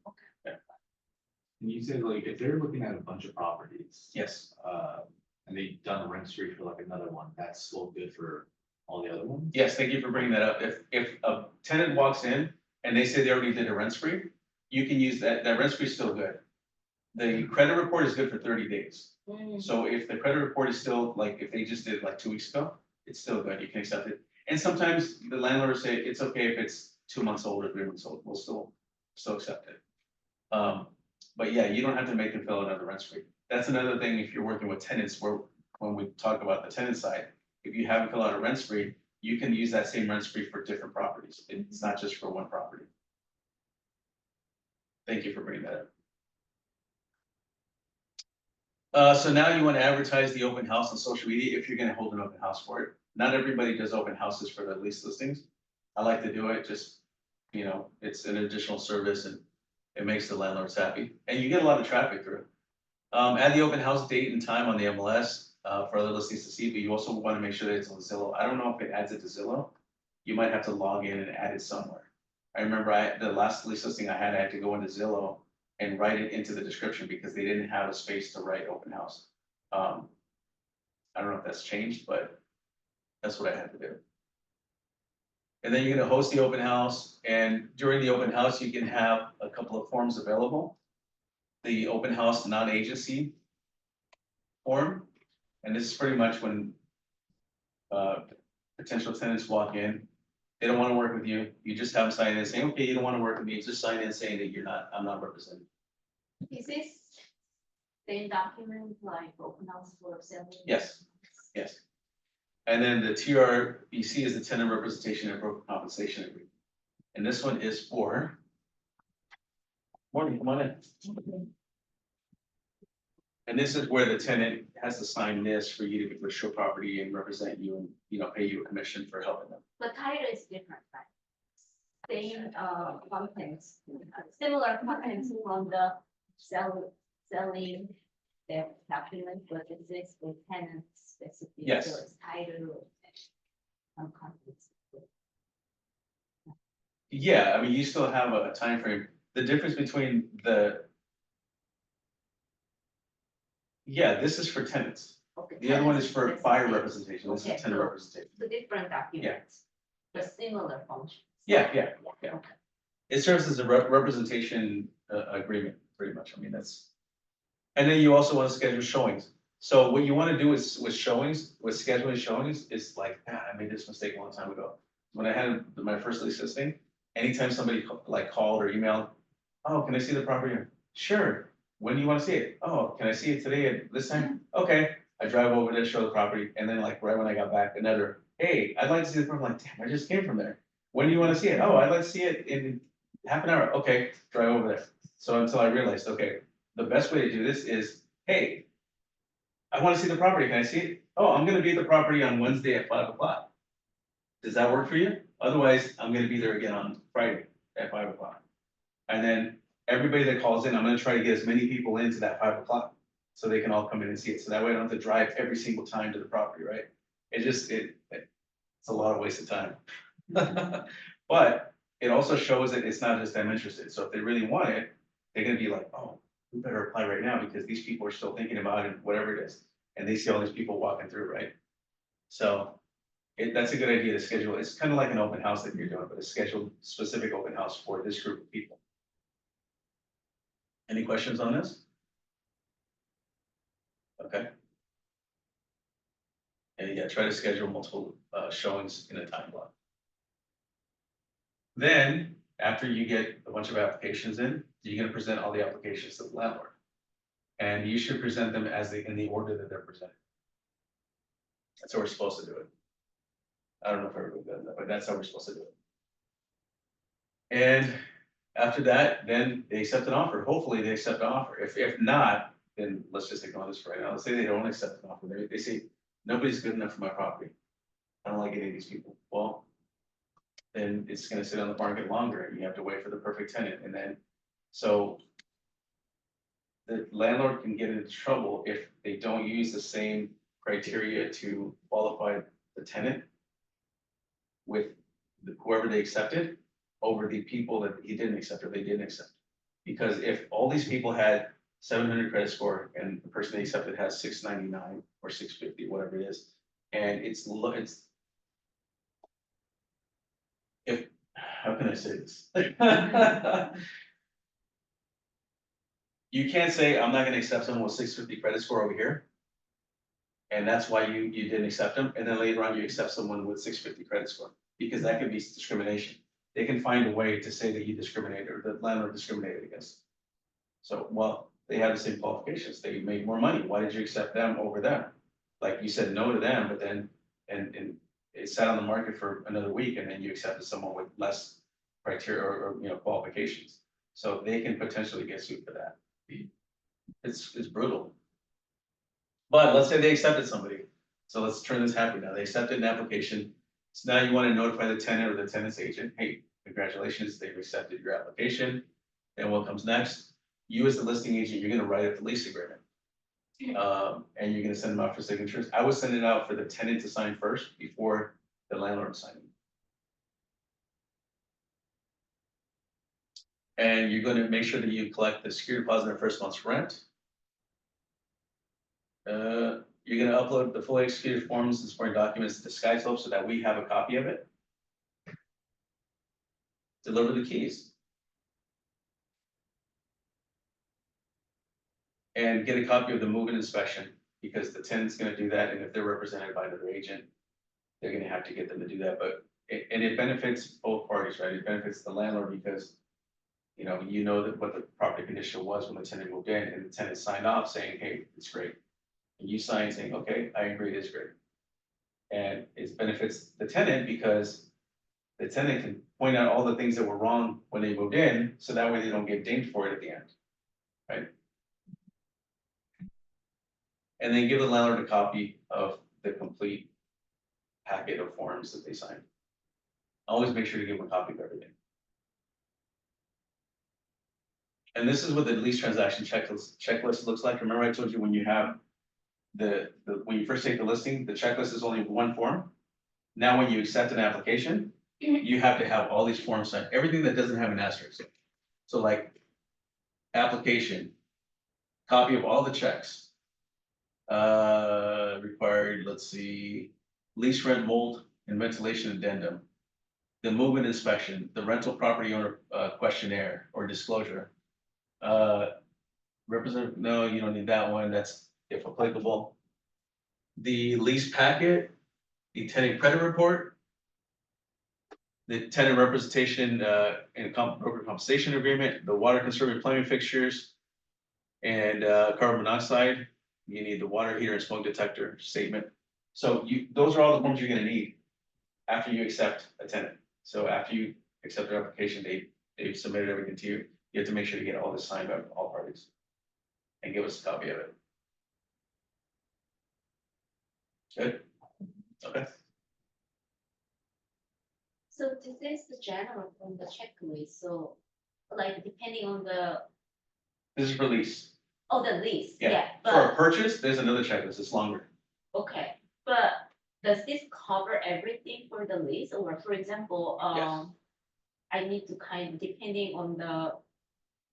F: And you said like, if they're looking at a bunch of properties.
B: Yes,
F: And they've done a registry for like another one, that's still good for all the other ones?
B: yes, thank you for bringing that up. If a tenant walks in and they say they already did a rent spree, you can use that rent spree is still good. The credit report is good for 30 days. So if the credit report is still, like, if they just did it like 2 weeks ago, it's still good, you can accept it. And sometimes the landlord will say, it's okay if it's 2 months old or 3 months old, we'll still accept it. But yeah, you don't have to make them fill out another rent spree. That's another thing if you're working with tenants, where when we talk about the tenant side, if you haven't filled out a rent spree, you can use that same rent spree for different properties. It's not just for one property. Thank you for bringing that up. So now you want to advertise the open house on social media if you're going to hold an open house for it. Not everybody does open houses for the lease listings. I like to do it, just, you know, it's an additional service and it makes the landlords happy, and you get a lot of traffic through. Add the open house date and time on the MLS for other listings to see, but you also want to make sure that it's on Zillow. I don't know if it adds it to Zillow. You might have to log in and add it somewhere. I remember the last lease listing I had to go into Zillow and write it into the description because they didn't have a space to write open house. I don't know if that's changed, but that's what I had to do. And then you're gonna host the open house, and during the open house, you can have a couple of forms available. The open house non-agency form, and this is pretty much when potential tenants walk in, they don't wanna work with you, you just have them sign in saying, okay, you don't wanna work with me, just sign in saying that I'm not representing.
D: Is this same document like open house for selling?
B: Yes. Yes. And then the TRBC is the tenant representation and broker compensation agreement. And this one is for. Morning, come on in. And this is where the tenant has to sign this for you to show property and represent you and, you know, pay you a commission for helping them.
D: The title is different, right? Same contents, similar contents from the selling their document, but it is with tenants specific.
B: Yes.
D: So it's title and contents.
B: Yeah, I mean, you still have a time frame. The difference between this is for tenants.
D: Okay,
B: The other one is for
D: tenants
B: buyer
D: specific.
B: representation. This
D: Okay,
B: is tenant
D: so
B: representation.
D: The different documents, but similar functions.
B: Yeah.
D: Okay.
B: It serves as a representation agreement, pretty much. I mean, that's. And then you also want to schedule showings. So what you want to do is with scheduling showings, is like, I made this mistake a long time ago. When I had my first lease listing, anytime somebody called or emailed, oh, can I see the property? Sure. When do you want to see it? Oh, can I see it today at this time? Okay. I drive over there, show the property, and then like right when I got back, another, hey, I'd like to see the property. I'm like, damn, I just came from there. When do you want to see it? Oh, I'd like to see it in half an hour. Okay, drive over there. So until I realized, okay, the best way to do this is, hey, I want to see the property. Can I see it? Oh, I'm going to be at the property on Wednesday at 5 o'clock. Does that work for you? Otherwise, I'm going to be there again on Friday at 5 o'clock. And then everybody that calls in, I'm going to try to get as many people into that 5 o'clock so they can all come in and see it. So that way I don't have to drive every single time to the property, right? It's a lot of wasted time. But it also shows that it's not just them interested. So if they really want it, they're gonna be like, oh, we better apply right now because these people are still thinking about it, whatever it is. And they see all these people walking through, right? So that's a good idea to schedule. It's kind of like an open house that you're doing, but a scheduled specific open house for this group of people. Any questions on this? Okay. And yeah, try to schedule multiple showings in a time block. Then, after you get a bunch of applications in, you're gonna present all the applications to the landlord. And you should present them in the order that they're presented. That's how we're supposed to do it. I don't know if everybody does that, but that's how we're supposed to do it. And after that, then they accept an offer. Hopefully they accept an offer. If not, then let's just ignore this for right now. Let's say they don't accept an offer. They say, nobody's good enough for my property. I don't like any of these people. Well, then it's gonna sit on the market longer and you have to wait for the perfect tenant. And then, so the landlord can get into trouble if they don't use the same criteria to qualify the tenant with whoever they accepted over the people that he didn't accept or they didn't accept. Because if all these people had 700 credit score and the person they accepted has 699 or 650, whatever it is, and it's if, how can I say this? You can't say, I'm not gonna accept someone with 650 credit score over here. And that's why you didn't accept them, and then later on you accept someone with 650 credit score, because that could be discrimination. They can find a way to say that you discriminated or the landlord discriminated against. So, well, they have the same qualifications, they made more money, why did you accept them over them? Like you said no to them, but then, and it sat on the market for another week, and then you accepted someone with less criteria or qualifications. So they can potentially get sued for that. It's brutal. But let's say they accepted somebody, so let's turn this happy now, they accepted an application. So now you want to notify the tenant or the tenant's agent, hey, congratulations, they've accepted your application. And what comes next? You as the listing agent, you're gonna write up the lease agreement. And you're gonna send them out for signatures. I would send it out for the tenant to sign first before the landlord signing. And you're gonna make sure that you collect the security deposit and first month's rent. You're gonna upload the fully executed forms and supporting documents to SkySlope so that we have a copy of it. Deliver the keys. And get a copy of the move-in inspection, because the tenant's gonna do that, and if they're represented by another agent, they're gonna have to get them to do that, but it benefits both parties, right? It benefits the landlord because you know that what the property condition was when the tenant moved in, and the tenant signed off saying, hey, it's great. And you sign saying, okay, I agree, it is great. And it benefits the tenant because the tenant can point out all the things that were wrong when they moved in, so that way they don't get dinged for it at the end, right? And then give the landlord a copy of the complete packet of forms that they signed. Always make sure to give them a copy of everything. And this is what the lease transaction checklist looks like. Remember I told you when you have when you first take the listing, the checklist is only one form. Now, when you accept an application, you have to have all these forms signed, everything that doesn't have an asterisk. So like, application, copy of all the checks. Required, let's see, lease rent mold and ventilation addendum. The move-in inspection, the rental property owner questionnaire or disclosure. Representative, no, you don't need that one, that's if applicable. The lease packet, the tenant credit report, the tenant representation and broker compensation agreement, the water conserving plumbing fixtures, and carbon monoxide. You need the water heater and smoke detector statement. So those are all the forms you're gonna need after you accept a tenant. So after you accept their application, they've submitted everything to you. You have to make sure to get all this signed by all parties and give us a copy of it. Good. Okay.
D: So this is the general from the checklist, so like depending on the,
B: This is for lease.
D: oh, the lease,
B: Yeah.
D: yeah,
B: For a
D: but,
B: purchase, there's another checklist. It's longer.
D: okay, but does this cover everything for the lease, or for example,
B: Yes.
D: I need to depending on the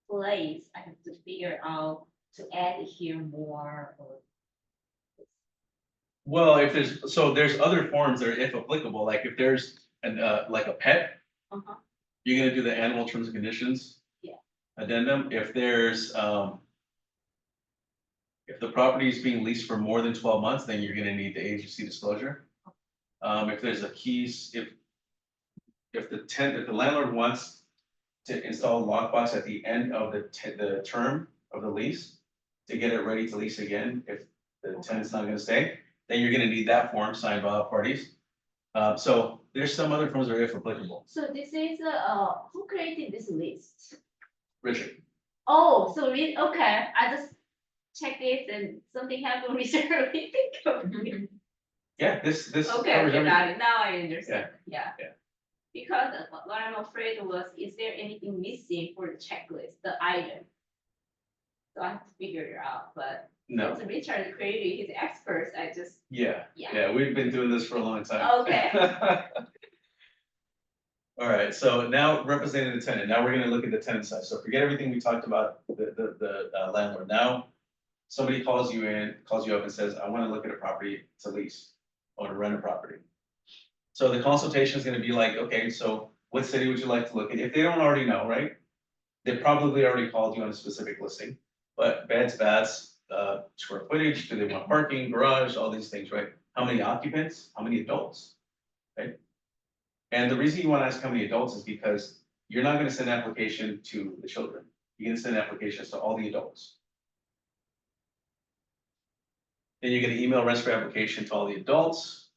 D: place, I have to figure out to add here more, or,
B: Well, if there's other forms that are if applicable, like if there's like a pet,
D: uh-huh,
B: you're gonna do the animal terms and conditions.
D: Yeah.
B: Addendum, if there's if the property is being leased for more than 12 months, then you're gonna need the agency disclosure. If there's a keys, if the landlord wants to install a lockbox at the end of the term of the lease to get it ready to lease again, if the tenant's not gonna stay, then you're gonna need that form signed by all parties. So there's some other forms that are if applicable.
D: so this is, who created this list?
B: Richard,
D: Oh, so okay, I just checked it and something happened recently.
B: yeah, this
D: Okay,
B: covers
D: okay,
B: everything.
D: got it, now I understand, yeah.
B: Yeah.
D: Because what I'm afraid was, is there anything missing for the checklist, the item? So I have to figure it out, but
B: No,
D: It's Richard Query, he's experts, I just,
B: yeah,
D: yeah.
B: yeah, we've been doing this for a long time.
D: Okay.
B: All right, so now representing the tenant, now we're gonna look at the tenant side, so forget everything we talked about, the landlord, now. Somebody calls you up and says, I wanna look at a property to lease, or to rent a property. So the consultation is gonna be like, okay, so what city would you like to look at, if they don't already know, right? They probably already called you on a specific listing, but beds, baths, square footage, do they want parking, garage, all these things, right? How many occupants, how many adults, right? And the reason you wanna ask how many adults is because you're not gonna send an application to the children. You're gonna send applications to all the adults. Then you're gonna email rent-free application to all the adults.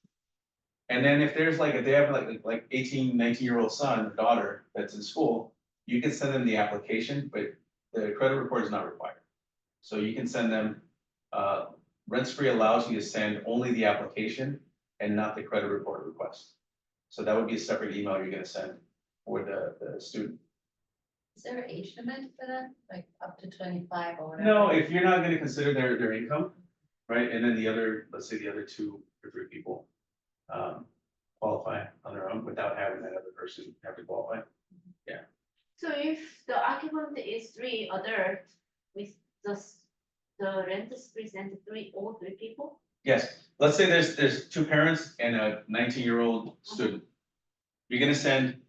B: And then if there's like, if they have like 18, 19-year-old son or daughter that's in school, you can send them the application, but the credit report is not required. So you can send them, rent-free allows you to send only the application and not the credit report request. So that would be a separate email you're gonna send for the student.
G: Is there an age limit for that, like up to 25 or whatever?
B: No, if you're not gonna consider their income, right, and then the other, let's say the other 2 or 3 people. Qualify on their own without having that other person have to qualify.
D: So if the occupant is 3 adult, with the rent is presented all 3 people?
B: Yes, let's say there's 2 parents and a 19-year-old student. You're gonna send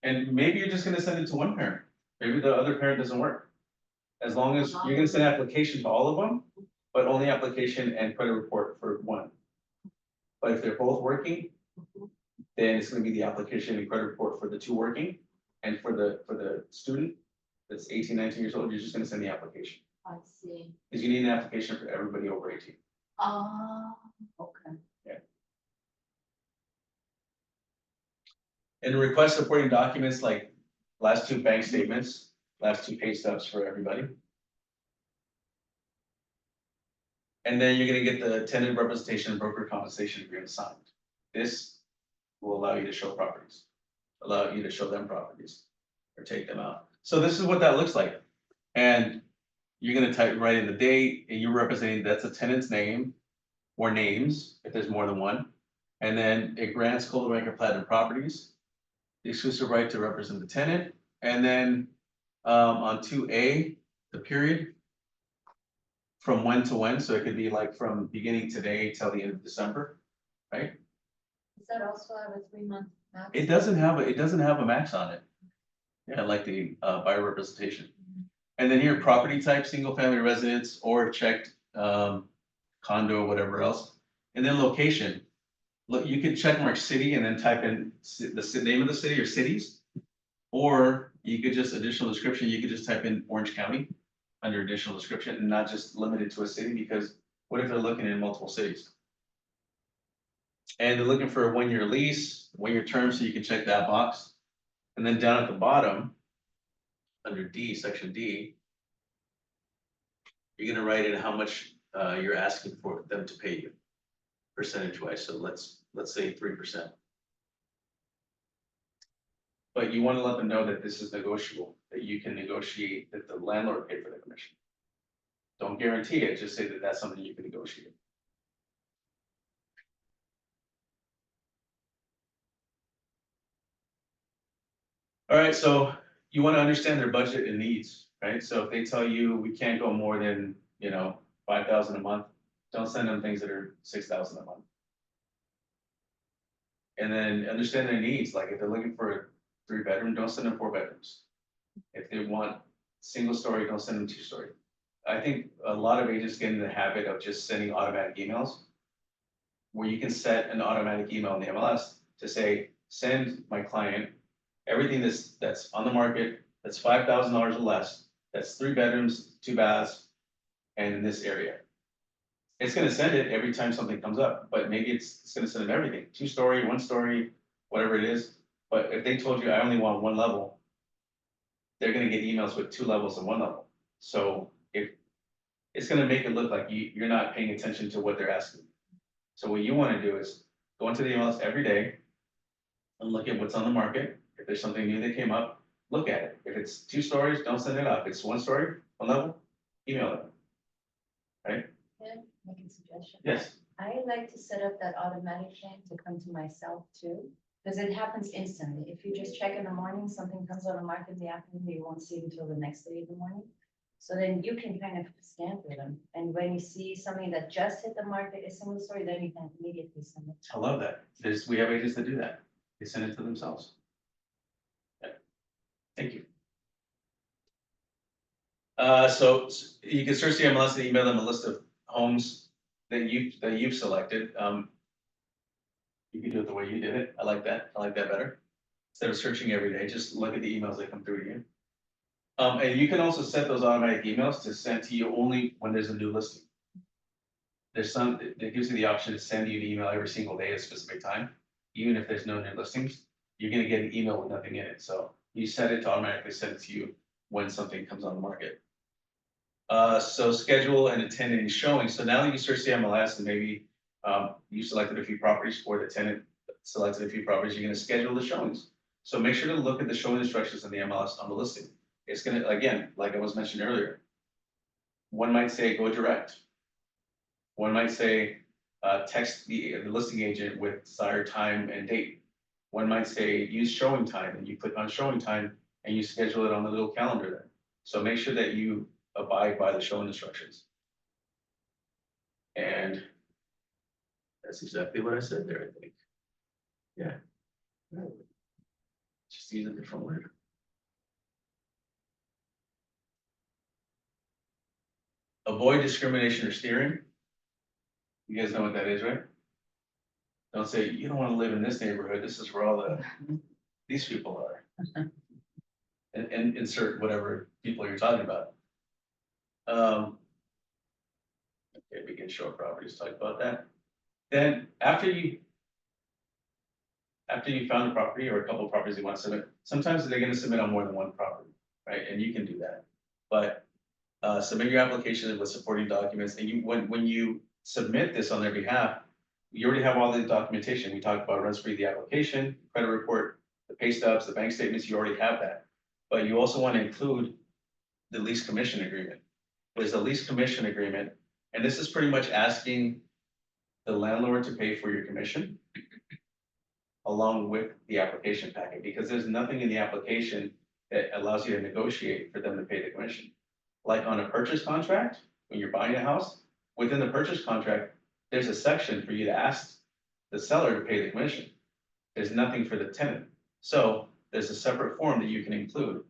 B: and maybe you're just gonna send it to one parent, maybe the other parent doesn't work. As long as you're gonna send an application to all of them, but only application and credit report for one. But if they're both working, then it's gonna be the application and credit report for the 2 working. And for the student that's 18, 19 years old, you're just gonna send the application.
D: I see.
B: Because you need an application for everybody over 18.
G: Okay.
B: And request supporting documents like last 2 bank statements, last 2 pay stubs for everybody. And then you're gonna get the tenant representation and broker compensation agreement signed. This will allow you to show properties, allow you to show them properties or take them out. So this is what that looks like. And you're gonna write in the date and you're representing, that's a tenant's name or names, if there's more than one. And then it grants Coldwell Banker Platinum Properties the exclusive right to represent the tenant. And then on 2A, the period, from when to when, so it could be like from beginning today till the end of December, right?
G: Does that also have a 3-month max?
B: It doesn't have a max on it. Yeah, like the buyer representation. And then here, property type, single family residence or checked condo, whatever else. And then location. Look, you can check mark city and then type in the name of the city or cities. Or you could just additional description, you could just type in Orange County under additional description and not just limited to a city, because what if they're looking in multiple cities? And they're looking for a 1-year lease, 1-year term, so you can check that box. And then down at the bottom, under D, section D, you're gonna write in how much you're asking for them to pay you, percentage wise, so let's say 3%. But you wanna let them know that this is negotiable, that you can negotiate, that the landlord pay for the commission. Don't guarantee it, just say that that's something you can negotiate. All right, so you wanna understand their budget and needs, right? So if they tell you we can't go more than, 5,000 a month, don't send them things that are 6,000 a month. And then understand their needs, like if they're looking for a 3-bedroom, don't send them 4 bedrooms. If they want single story, don't send them 2-story. I think a lot of agents get in the habit of just sending automatic emails, where you can set an automatic email in the MLS to say, send my client everything that's on the market, that's $5,000 or less, that's 3 bedrooms, 2 baths, and in this area. It's gonna send it every time something comes up, but maybe it's gonna send them everything, 2-story, 1-story, whatever it is. But if they told you I only want 1 level, they're gonna get emails with 2 levels and 1 level. So if it's gonna make it look like you're not paying attention to what they're asking. So what you wanna do is go into the emails every day and look at what's on the market. If there's something new that came up, look at it. If it's 2 stories, don't send it out. If it's 1 story, 1 level, email it.
G: Make a suggestion.
B: Yes,
G: I like to set up that automatic thing to come to myself too, because it happens instantly. If you just check in the morning, something comes on the market in the afternoon, you won't see it until the next day in the morning. So then you can kind of scan through them, and when you see something that just hit the market, a similar story, then you can immediately send it.
B: I love that. We have agents that do that. They send it to themselves. Yeah. Thank you. So you can search the MLS and email them a list of homes that you've selected. You can do it the way you did it. I like that. I like that better. Instead of searching every day, just look at the emails that come through to you. And you can also set those automatic emails to send to you only when there's a new listing. There's some that gives you the option to send you an email every single day at a specific time, even if there's no new listings. You're gonna get an email with nothing in it. So you set it to automatically send it to you when something comes on the market. So schedule and attend any showing. So now that you search the MLS and maybe you selected a few properties or the tenant selected a few properties, you're gonna schedule the showings. So make sure to look at the showing instructions in the MLS on the listing. It's gonna, again, like I was mentioned earlier, one might say go direct. One might say text the listing agent with desired time and date. One might say use showing time, and you click on showing time and you schedule it on the little calendar there. So make sure that you abide by the showing instructions. And that's exactly what I said there, I think. Yeah. Just use a different word. Avoid discrimination or steering. You guys know what that is, right? Don't say, you don't want to live in this neighborhood. This is where all these people are. And insert whatever people you're talking about. Okay, we can show properties, talk about that. Then after you found a property or a couple of properties you want to submit, sometimes they're going to submit on more than one property, right? And you can do that. But submit your application with supporting documents, and when you submit this on their behalf, you already have all the documentation. We talked about runs free the application, credit report, the pay stubs, the bank statements, you already have that. But you also want to include the lease commission agreement. There's a lease commission agreement, and this is pretty much asking the landlord to pay for your commission along with the application packet, because there's nothing in the application that allows you to negotiate for them to pay the commission. Like on a purchase contract, when you're buying a house, within the purchase contract, there's a section for you to ask the seller to pay the commission. There's nothing for the tenant. So there's a separate form that you can include.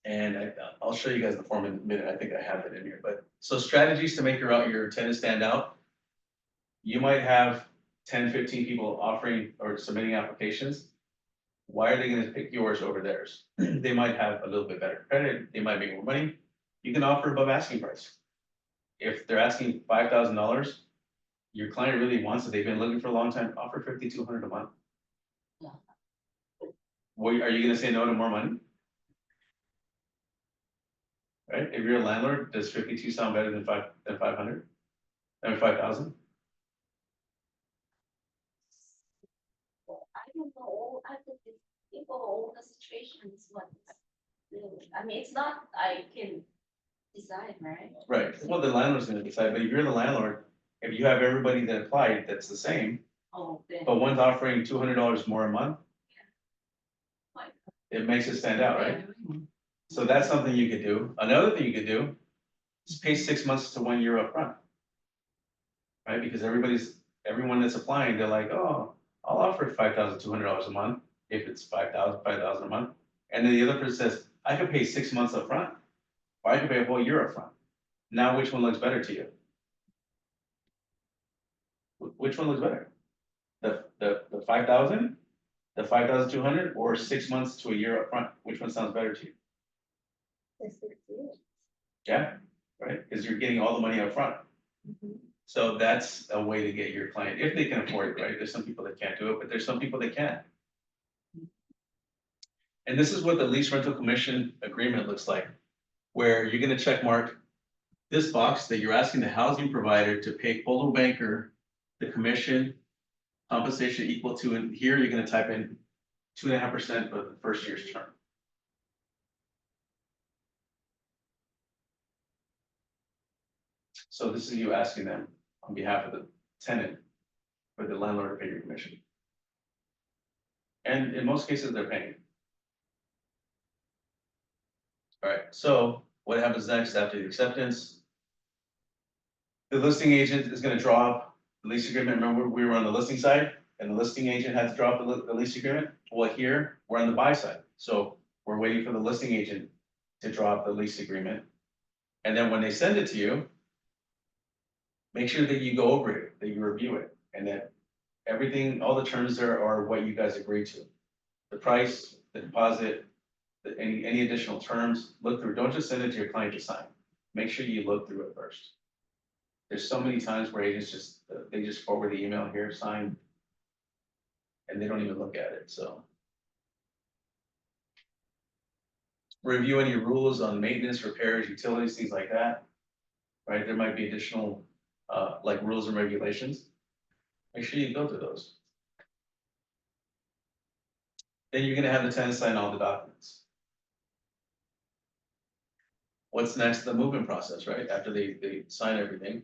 B: And I'll show you guys the form in a minute. I think I have it in here, but so strategies to make your tenant stand out. You might have 10, 15 people offering or submitting applications. Why are they going to pick yours over theirs? They might have a little bit better credit. They might make more money. You can offer above asking price. If they're asking $5,000, your client really wants it. They've been looking for a long time. Offer $5,200 a month.
E: Yeah.
B: Well, are you going to say no to more money? Right? If you're a landlord, does 52 sound better than 500? Than 5,000?
D: I don't know, I think it's people, all the situations, what, I mean, it's not, I can decide, right?
B: Right. Well, the landlord's going to decide, but if you're the landlord, if you have everybody that applied, that's the same,
D: Oh, then.
B: but one's offering $200 more a month,
D: Fine.
B: it makes it stand out, right? So that's something you could do. Another thing you could do is pay 6 months to 1 year upfront. Right? Because everyone that's applying, they're like, oh, I'll offer $5,200 a month if it's 5,000 a month. And then the other person says, I could pay 6 months upfront, or I could pay a whole year upfront. Now, which one looks better to you? Which one looks better? The 5,000, the 5,200, or 6 months to a year upfront? Which one sounds better to you?
C: It's 6 years.
B: Yeah, right? Because you're getting all the money up front. So that's a way to get your client, if they can afford it, right? There's some people that can't do it, but there's some people that can. And this is what the lease rental commission agreement looks like, where you're gonna check mark this box that you're asking the housing provider to pay Polo Banker the commission compensation equal to, and here you're gonna type in 2.5% of the first year's term. So this is you asking them on behalf of the tenant for the landlord to pay your commission. And in most cases, they're paying. All right, so what happens next after the acceptance? The listing agent is gonna draw up the lease agreement. Remember, we were on the listing side and the listing agent had to draw up the lease agreement? Well, here, we're on the buy side. So we're waiting for the listing agent to draw up the lease agreement. And then when they send it to you, make sure that you go over it, that you review it, and that everything, all the terms there are what you guys agreed to. The price, the deposit, any additional terms, look through, don't just send it to your client to sign. Make sure you look through it first. There's so many times where agents they just forward the email here, sign. And they don't even look at it, so. Review any rules on maintenance, repairs, utilities, things like that. Right, there might be additional, like rules and regulations. Make sure you go through those. Then you're gonna have the tenant sign all the documents. What's next? The moving process, right? After they sign everything.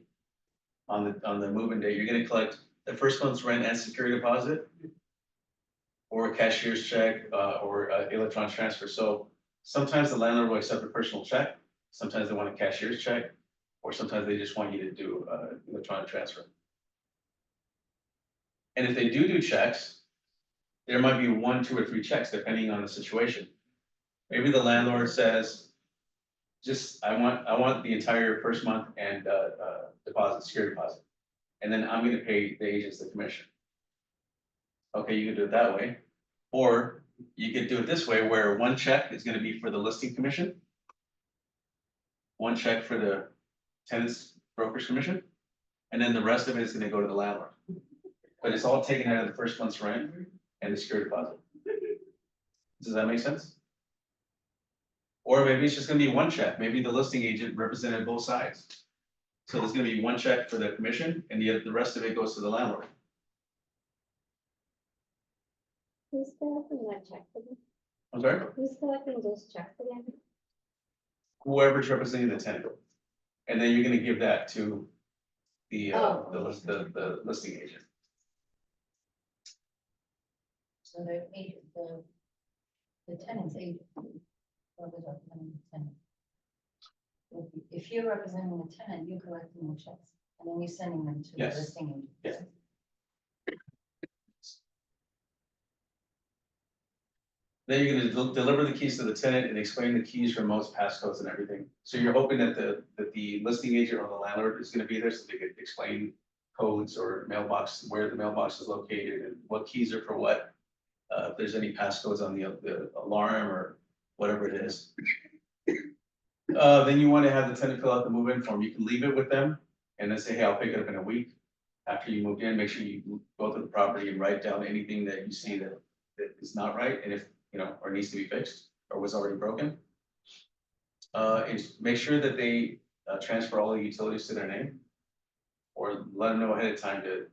B: On the move-in day, you're gonna collect the first month's rent and security deposit. Or a cashier's check, or electronic transfer. So sometimes the landlord will accept a personal check, sometimes they want a cashier's check, or sometimes they just want you to do electronic transfer. And if they do checks, there might be 1, 2, or 3 checks depending on the situation. Maybe the landlord says, just, I want the entire first month and deposit, security deposit. And then I'm gonna pay the agents the commission. Okay, you can do it that way. Or you could do it this way, where 1 check is gonna be for the listing commission. 1 check for the tenant's broker's commission. And then the rest of it is gonna go to the landlord. But it's all taken out of the first month's rent and the security deposit. Does that make sense? Or maybe it's just gonna be 1 check. Maybe the listing agent represented both sides. So there's gonna be 1 check for the commission and the rest of it goes to the landlord.
C: Who's collecting that check again?
B: I'm sorry?
C: Who's collecting those checks again?
B: Whoever's representing the tenant. And then you're gonna give that to the listing agent.
G: So the tenant's agent. Or the representing the tenant. If you're representing the tenant, you're collecting the checks, and then you're sending them to the
B: Yes.
G: listing agent.
B: Yes. Then you're gonna deliver the keys to the tenant and explain the keys, remotes, passcodes and everything. So you're hoping that the listing agent or the landlord is gonna be there so they could explain codes or mailbox, where the mailbox is located and what keys are for what. If there's any passcodes on the alarm or whatever it is. Then you wanna have the tenant fill out the move-in form. You can leave it with them and then say, hey, I'll pick it up in a week. After you moved in, make sure you go to the property and write down anything that you see that is not right, and if, or needs to be fixed, or was already broken. And make sure that they transfer all the utilities to their name. Or let them know ahead of time to,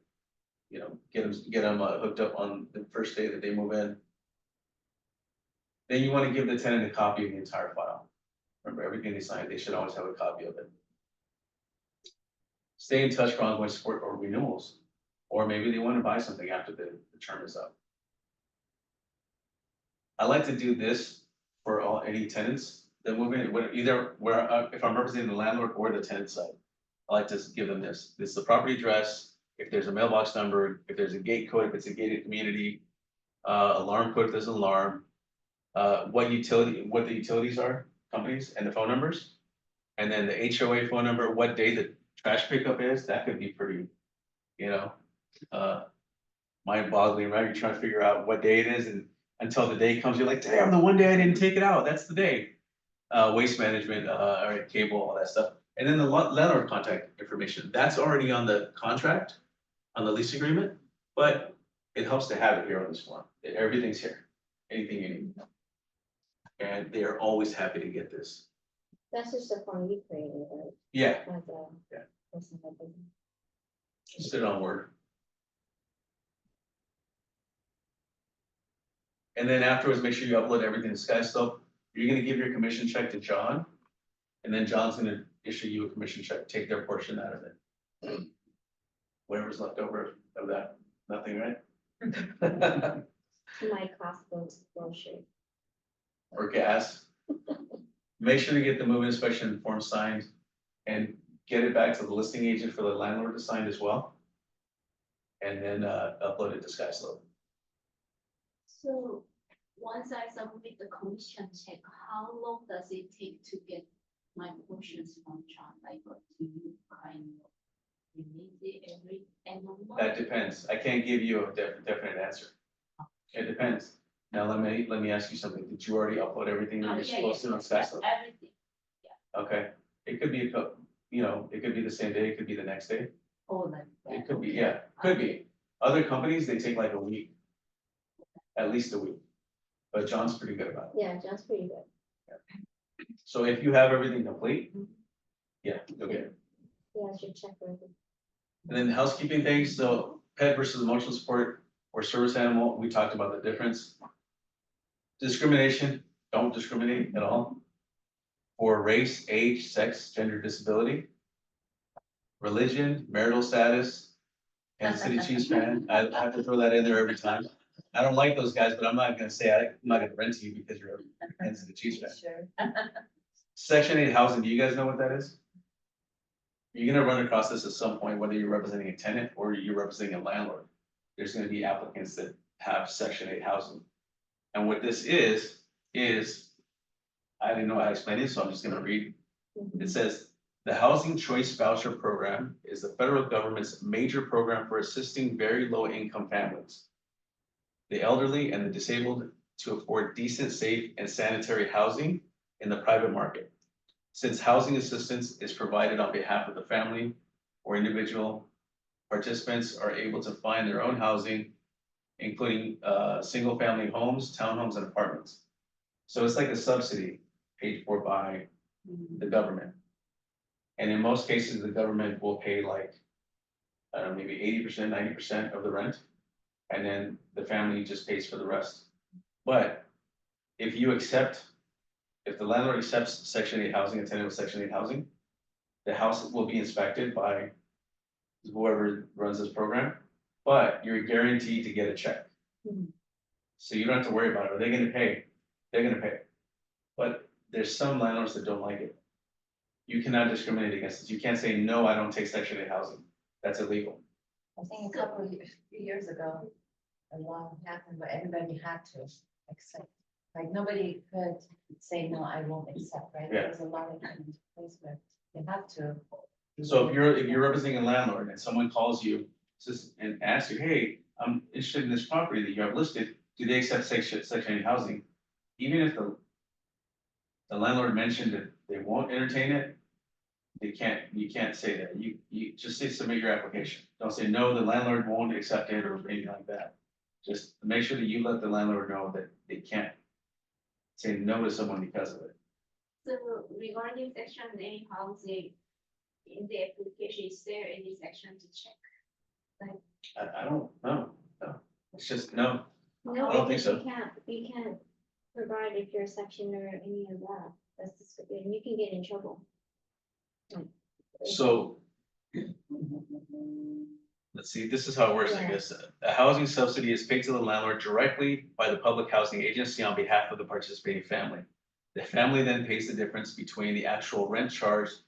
B: get them hooked up on the first day that they move in. Then you wanna give the tenant a copy of the entire file. Remember, everything they sign, they should always have a copy of it. Stay in touch for ongoing support or renewals, or maybe they wanna buy something after the term is up. I like to do this for any tenants that move in, if I'm representing the landlord or the tenant side. I like to give them this. This is the property address, if there's a mailbox number, if there's a gate code, if it's a gated community, alarm code if there's an alarm, what the utilities are, companies, and the phone numbers. And then the HOA phone number, what day the trash pickup is, that could be pretty, mind-boggling, right? You're trying to figure out what day it is, and until the day comes, you're like, damn, the one day I didn't take it out, that's the day. Waste management, all right, cable, all that stuff. And then the landlord contact information, that's already on the contract, on the lease agreement, but it helps to have it here on this form. Everything's here, anything you need. And they are always happy to get this.
C: That's just a form you created, right?
B: Yeah,
C: As a
B: Yeah.
C: person that doesn't-
B: just sit on Word. And then afterwards, make sure you upload everything to SkySlope. You're gonna give your commission check to John. And then John's gonna issue you a commission check, take their portion out of it. Whatever's left over of that, nothing, right?
C: My Costco grocery.
B: Or gas. Make sure to get the move inspection form signed and get it back to the listing agent for the landlord to sign as well. And then upload it to SkySlope.
D: So once I submit the commission check, how long does it take to get my portions from John? Like, what do you kind of release it every end of month?
B: That depends. I can't give you a definite answer. It depends. Now, let me ask you something. Did you already upload everything that
D: Oh,
B: you're
D: yeah,
B: supposed to on
D: yeah,
B: SkySlope?
D: everything.
B: Okay, it could be a couple, you know, it could be the same day, it could be the next day.
D: Oh, like that.
B: It could be, yeah, could be. Other companies, they take like a week. At least a week. But John's pretty good about it.
C: Yeah, John's pretty good.
B: So if you have everything complete, yeah, you'll get it.
C: Yeah, I should check for it.
B: And then housekeeping things, so pet versus emotional support or service animal, we talked about the difference. Discrimination, don't discriminate at all. For race, age, sex, gender, disability. Religion, marital status, Kansas City Chiefs fan, I have to throw that in there every time. I don't like those guys, but I'm not gonna say, I'm not gonna rent to you because you're a Kansas City Chiefs fan.
G: Sure.
B: Section 8 housing, do you guys know what that is? You're gonna run across this at some point, whether you're representing a tenant or you're representing a landlord. There's gonna be applicants that have Section 8 housing. And what this is, I didn't know how to explain it, so I'm just gonna read. It says, the Housing Choice Voucher Program is the federal government's major program for assisting very low income families, the elderly and the disabled to afford decent, safe and sanitary housing in the private market. Since housing assistance is provided on behalf of the family or individual, participants are able to find their own housing, including single family homes, townhomes and apartments. So it's like a subsidy paid for by the government. And in most cases, the government will pay like, I don't know, maybe 80%, 90% of the rent. And then the family just pays for the rest. But if the landlord accepts Section 8 housing, a tenant with Section 8 housing, the house will be inspected by whoever runs this program, but you're guaranteed to get a check.
C: Mhm.
B: So you don't have to worry about it. Are they gonna pay? They're gonna pay. But there's some landlords that don't like it. You cannot discriminate against this. You can't say, no, I don't take Section 8 housing. That's illegal.
G: I think a couple of years ago, a law happened, but everybody had to accept. Like, nobody could say, no, I won't accept, right?
B: Yeah.
G: There's a lot of things in place where you have to.
B: So if you're representing a landlord and someone calls you and asks you, hey, I'm interested in this property that you have listed, do they accept Section 8 housing? Even if the landlord mentioned that they won't entertain it, you can't say that. You just say submit your application. Don't say, no, the landlord won't accept it or anything like that. Just make sure that you let the landlord know that they can't say no to someone because of it.
D: So regarding Section 8 housing, in the application, is there any section to check?
B: I don't know. No. It's just, no.
C: No,
B: I don't think
C: because
B: so.
C: you can't provide if you're a section or any of that. That's just, and you can get in trouble.
B: So. Let's see, this is how it works, I
C: Yeah.
B: guess. A housing subsidy is paid to the landlord directly by the public housing agency on behalf of the participating family. The family then pays the difference between the actual rent charged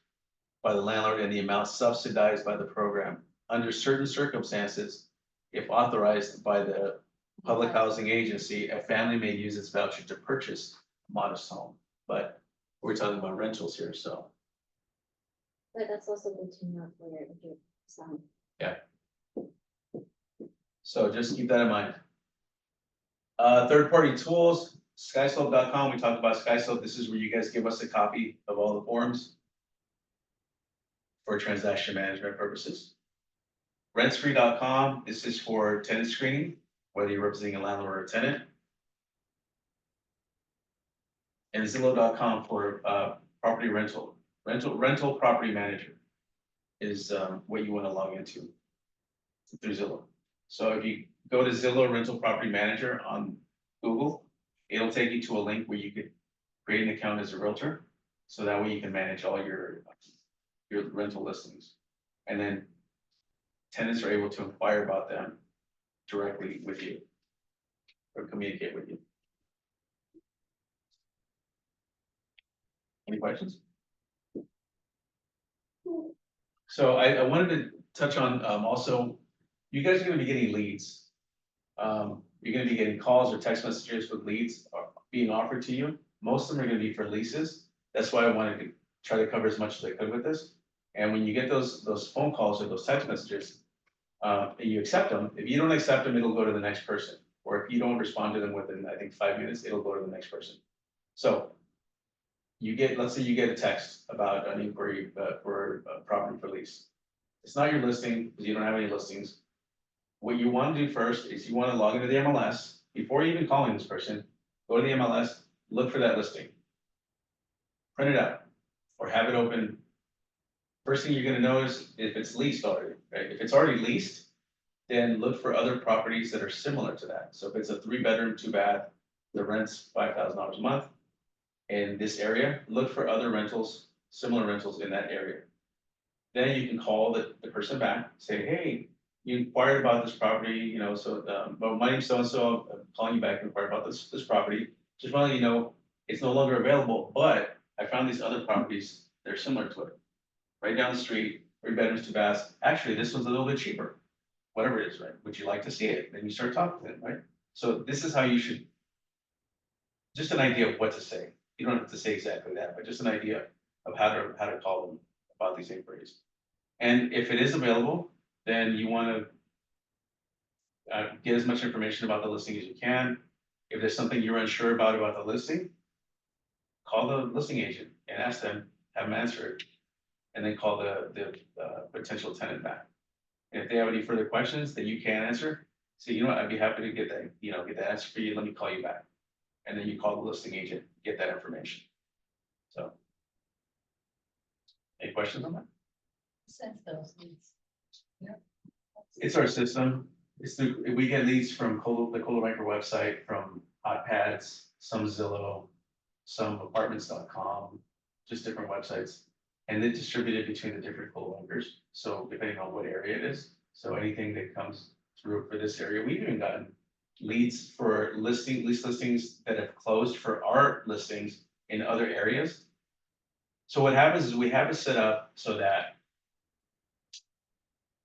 B: by the landlord and the amount subsidized by the program. Under certain circumstances, if authorized by the public housing agency, a family may use its voucher to purchase a modest home. But we're talking about rentals here, so.
C: But that's also good to know for your son.
B: So just keep that in mind. Third-party tools, skyslope.com, we talked about SkySlope. This is where you guys give us a copy of all the forms for transaction management purposes. Rentscreen.com, this is for tenant screening, whether you're representing a landlord or a tenant. And Zillow.com for property rental property manager is what you want to log into through Zillow. So if you go to Zillow Rental Property Manager on Google, it'll take you to a link where you could create an account as a realtor. So that way you can manage all your your rental listings. And then tenants are able to inquire about them directly with you or communicate with you. Any questions? So I wanted to touch on, also, you guys are gonna be getting leads. You're gonna be getting calls or text messages with leads being offered to you. Most of them are gonna be for leases. That's why I wanted to try to cover as much as I could with this. And when you get those phone calls or those text messages, and you accept them, if you don't accept them, it'll go to the next person. Or if you don't respond to them within, I think, 5 minutes, it'll go to the next person. So you get, let's say you get a text about an inquiry for a property for lease. It's not your listing, because you don't have any listings. What you want to do first is you want to log into the MLS, before you even calling this person, go to the MLS, look for that listing. Print it out, or have it open. First thing you're gonna notice if it's leased already, right? If it's already leased, then look for other properties that are similar to that. So if it's a 3-bedroom, 2-bath, the rent's $5,000 a month in this area, look for other rentals, similar rentals in that area. Then you can call the person back, say, hey, you inquired about this property, you know, so, well, my name's so-and-so, I'm calling you back to inquire about this property. Just want to let you know, it's no longer available, but I found these other properties, they're similar to it. Right down the street, 3 bedrooms, 2 baths. Actually, this one's a little bit cheaper. Whatever it is, right? Would you like to see it? Then you start talking to them, right? So this is how you should, just an idea of what to say. You don't have to say exactly that, but just an idea of how to call them about these inquiries. And if it is available, then you want to get as much information about the listing as you can. If there's something you're unsure about the listing, call the listing agent and ask them, have them answer it, and then call the potential tenant back. And if they have any further questions that you can't answer, say, you know what, I'd be happy to get that, get that answer for you, let me call you back. And then you call the listing agent, get that information. So. Any questions on that?
G: Sends those leads.
B: It's our system. We get leads from the Coldwell Banker website, from Hotpads, some Zillow, some apartments.com, just different websites. And they distribute it between the different Coldwell Bankers. So depending on what area it is. So anything that comes through for this area, we've even gotten leads for lease listings that have closed for our listings in other areas. So what happens is we have it set up so that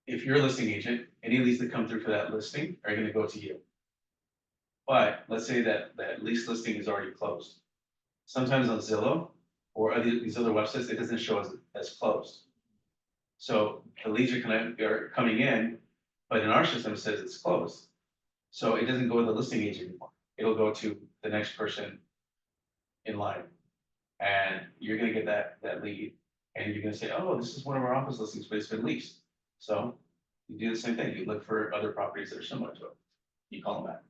B: if you're a listing agent, any leads that come through for that listing are going to go to you. But let's say that lease listing is already closed. Sometimes on Zillow or these other websites, it doesn't show as closed. So the leads are coming in, but in our system it says it's closed. So it doesn't go to the listing agent anymore. It'll go to the next person in line. And you're gonna get that lead, and you're gonna say, oh, this is one of our office listings, but it's been leased. So you do the same thing. You look for other properties that are similar to it. You call them back.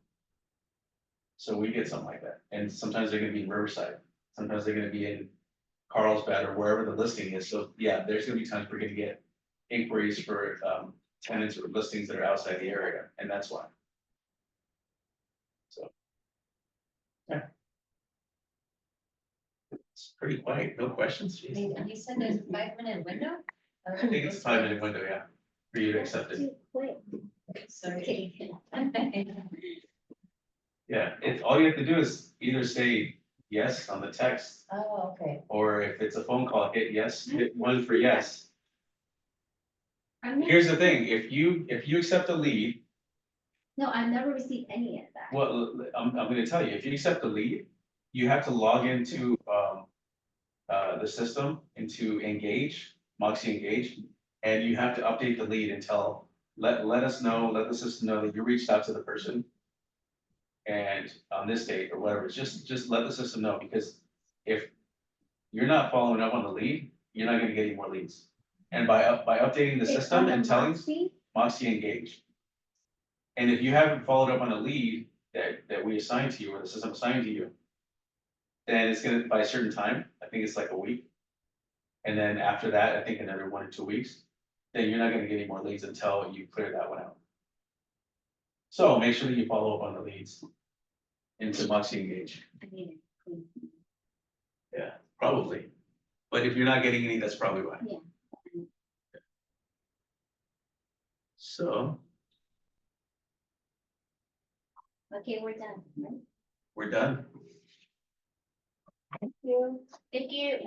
B: So we get something like that. And sometimes they're gonna be in Riverside. Sometimes they're gonna be in Carlsbad or wherever the listing is. So yeah, there's gonna be times we're gonna get inquiries for tenants or listings that are outside the area, and that's why. So. Yeah. It's pretty quiet, no questions. Jeez.
G: You said there's a 5-minute window?
B: I think it's a 5-minute window, yeah, for you to accept it.
C: Too quick.
G: Sorry.
B: Yeah, all you have to do is either say yes on the text,
G: Oh, okay.
B: or if it's a phone call, hit yes, hit 1 for yes.
C: I'm not-
B: Here's the thing, if you accept a lead,
C: No, I've never received any of that.
B: well, I'm gonna tell you, if you accept the lead, you have to log into the system, into Engage, Moxie Engage, and you have to update the lead and let us know, let the system know that you reached out to the person. And on this date or whatever, just let the system know, because if you're not following up on the lead, you're not gonna get any more leads. And by updating the
C: It's
B: system
C: on
B: and
C: the
B: telling
C: Moxie?
B: Moxie Engage. And if you haven't followed up on a lead that we assigned to you, or the system assigned to you, then it's gonna, by a certain time, I think it's like a week. And then after that, I think another 1 or 2 weeks, then you're not gonna get any more leads until you clear that one out. So make sure that you follow up on the leads into Moxie Engage.
C: I mean,
B: Yeah, probably. But if you're not getting any, that's probably why.
C: Yeah.
B: So
C: Okay, we're done. Right?
B: we're done.
C: Thank you.
D: Thank you.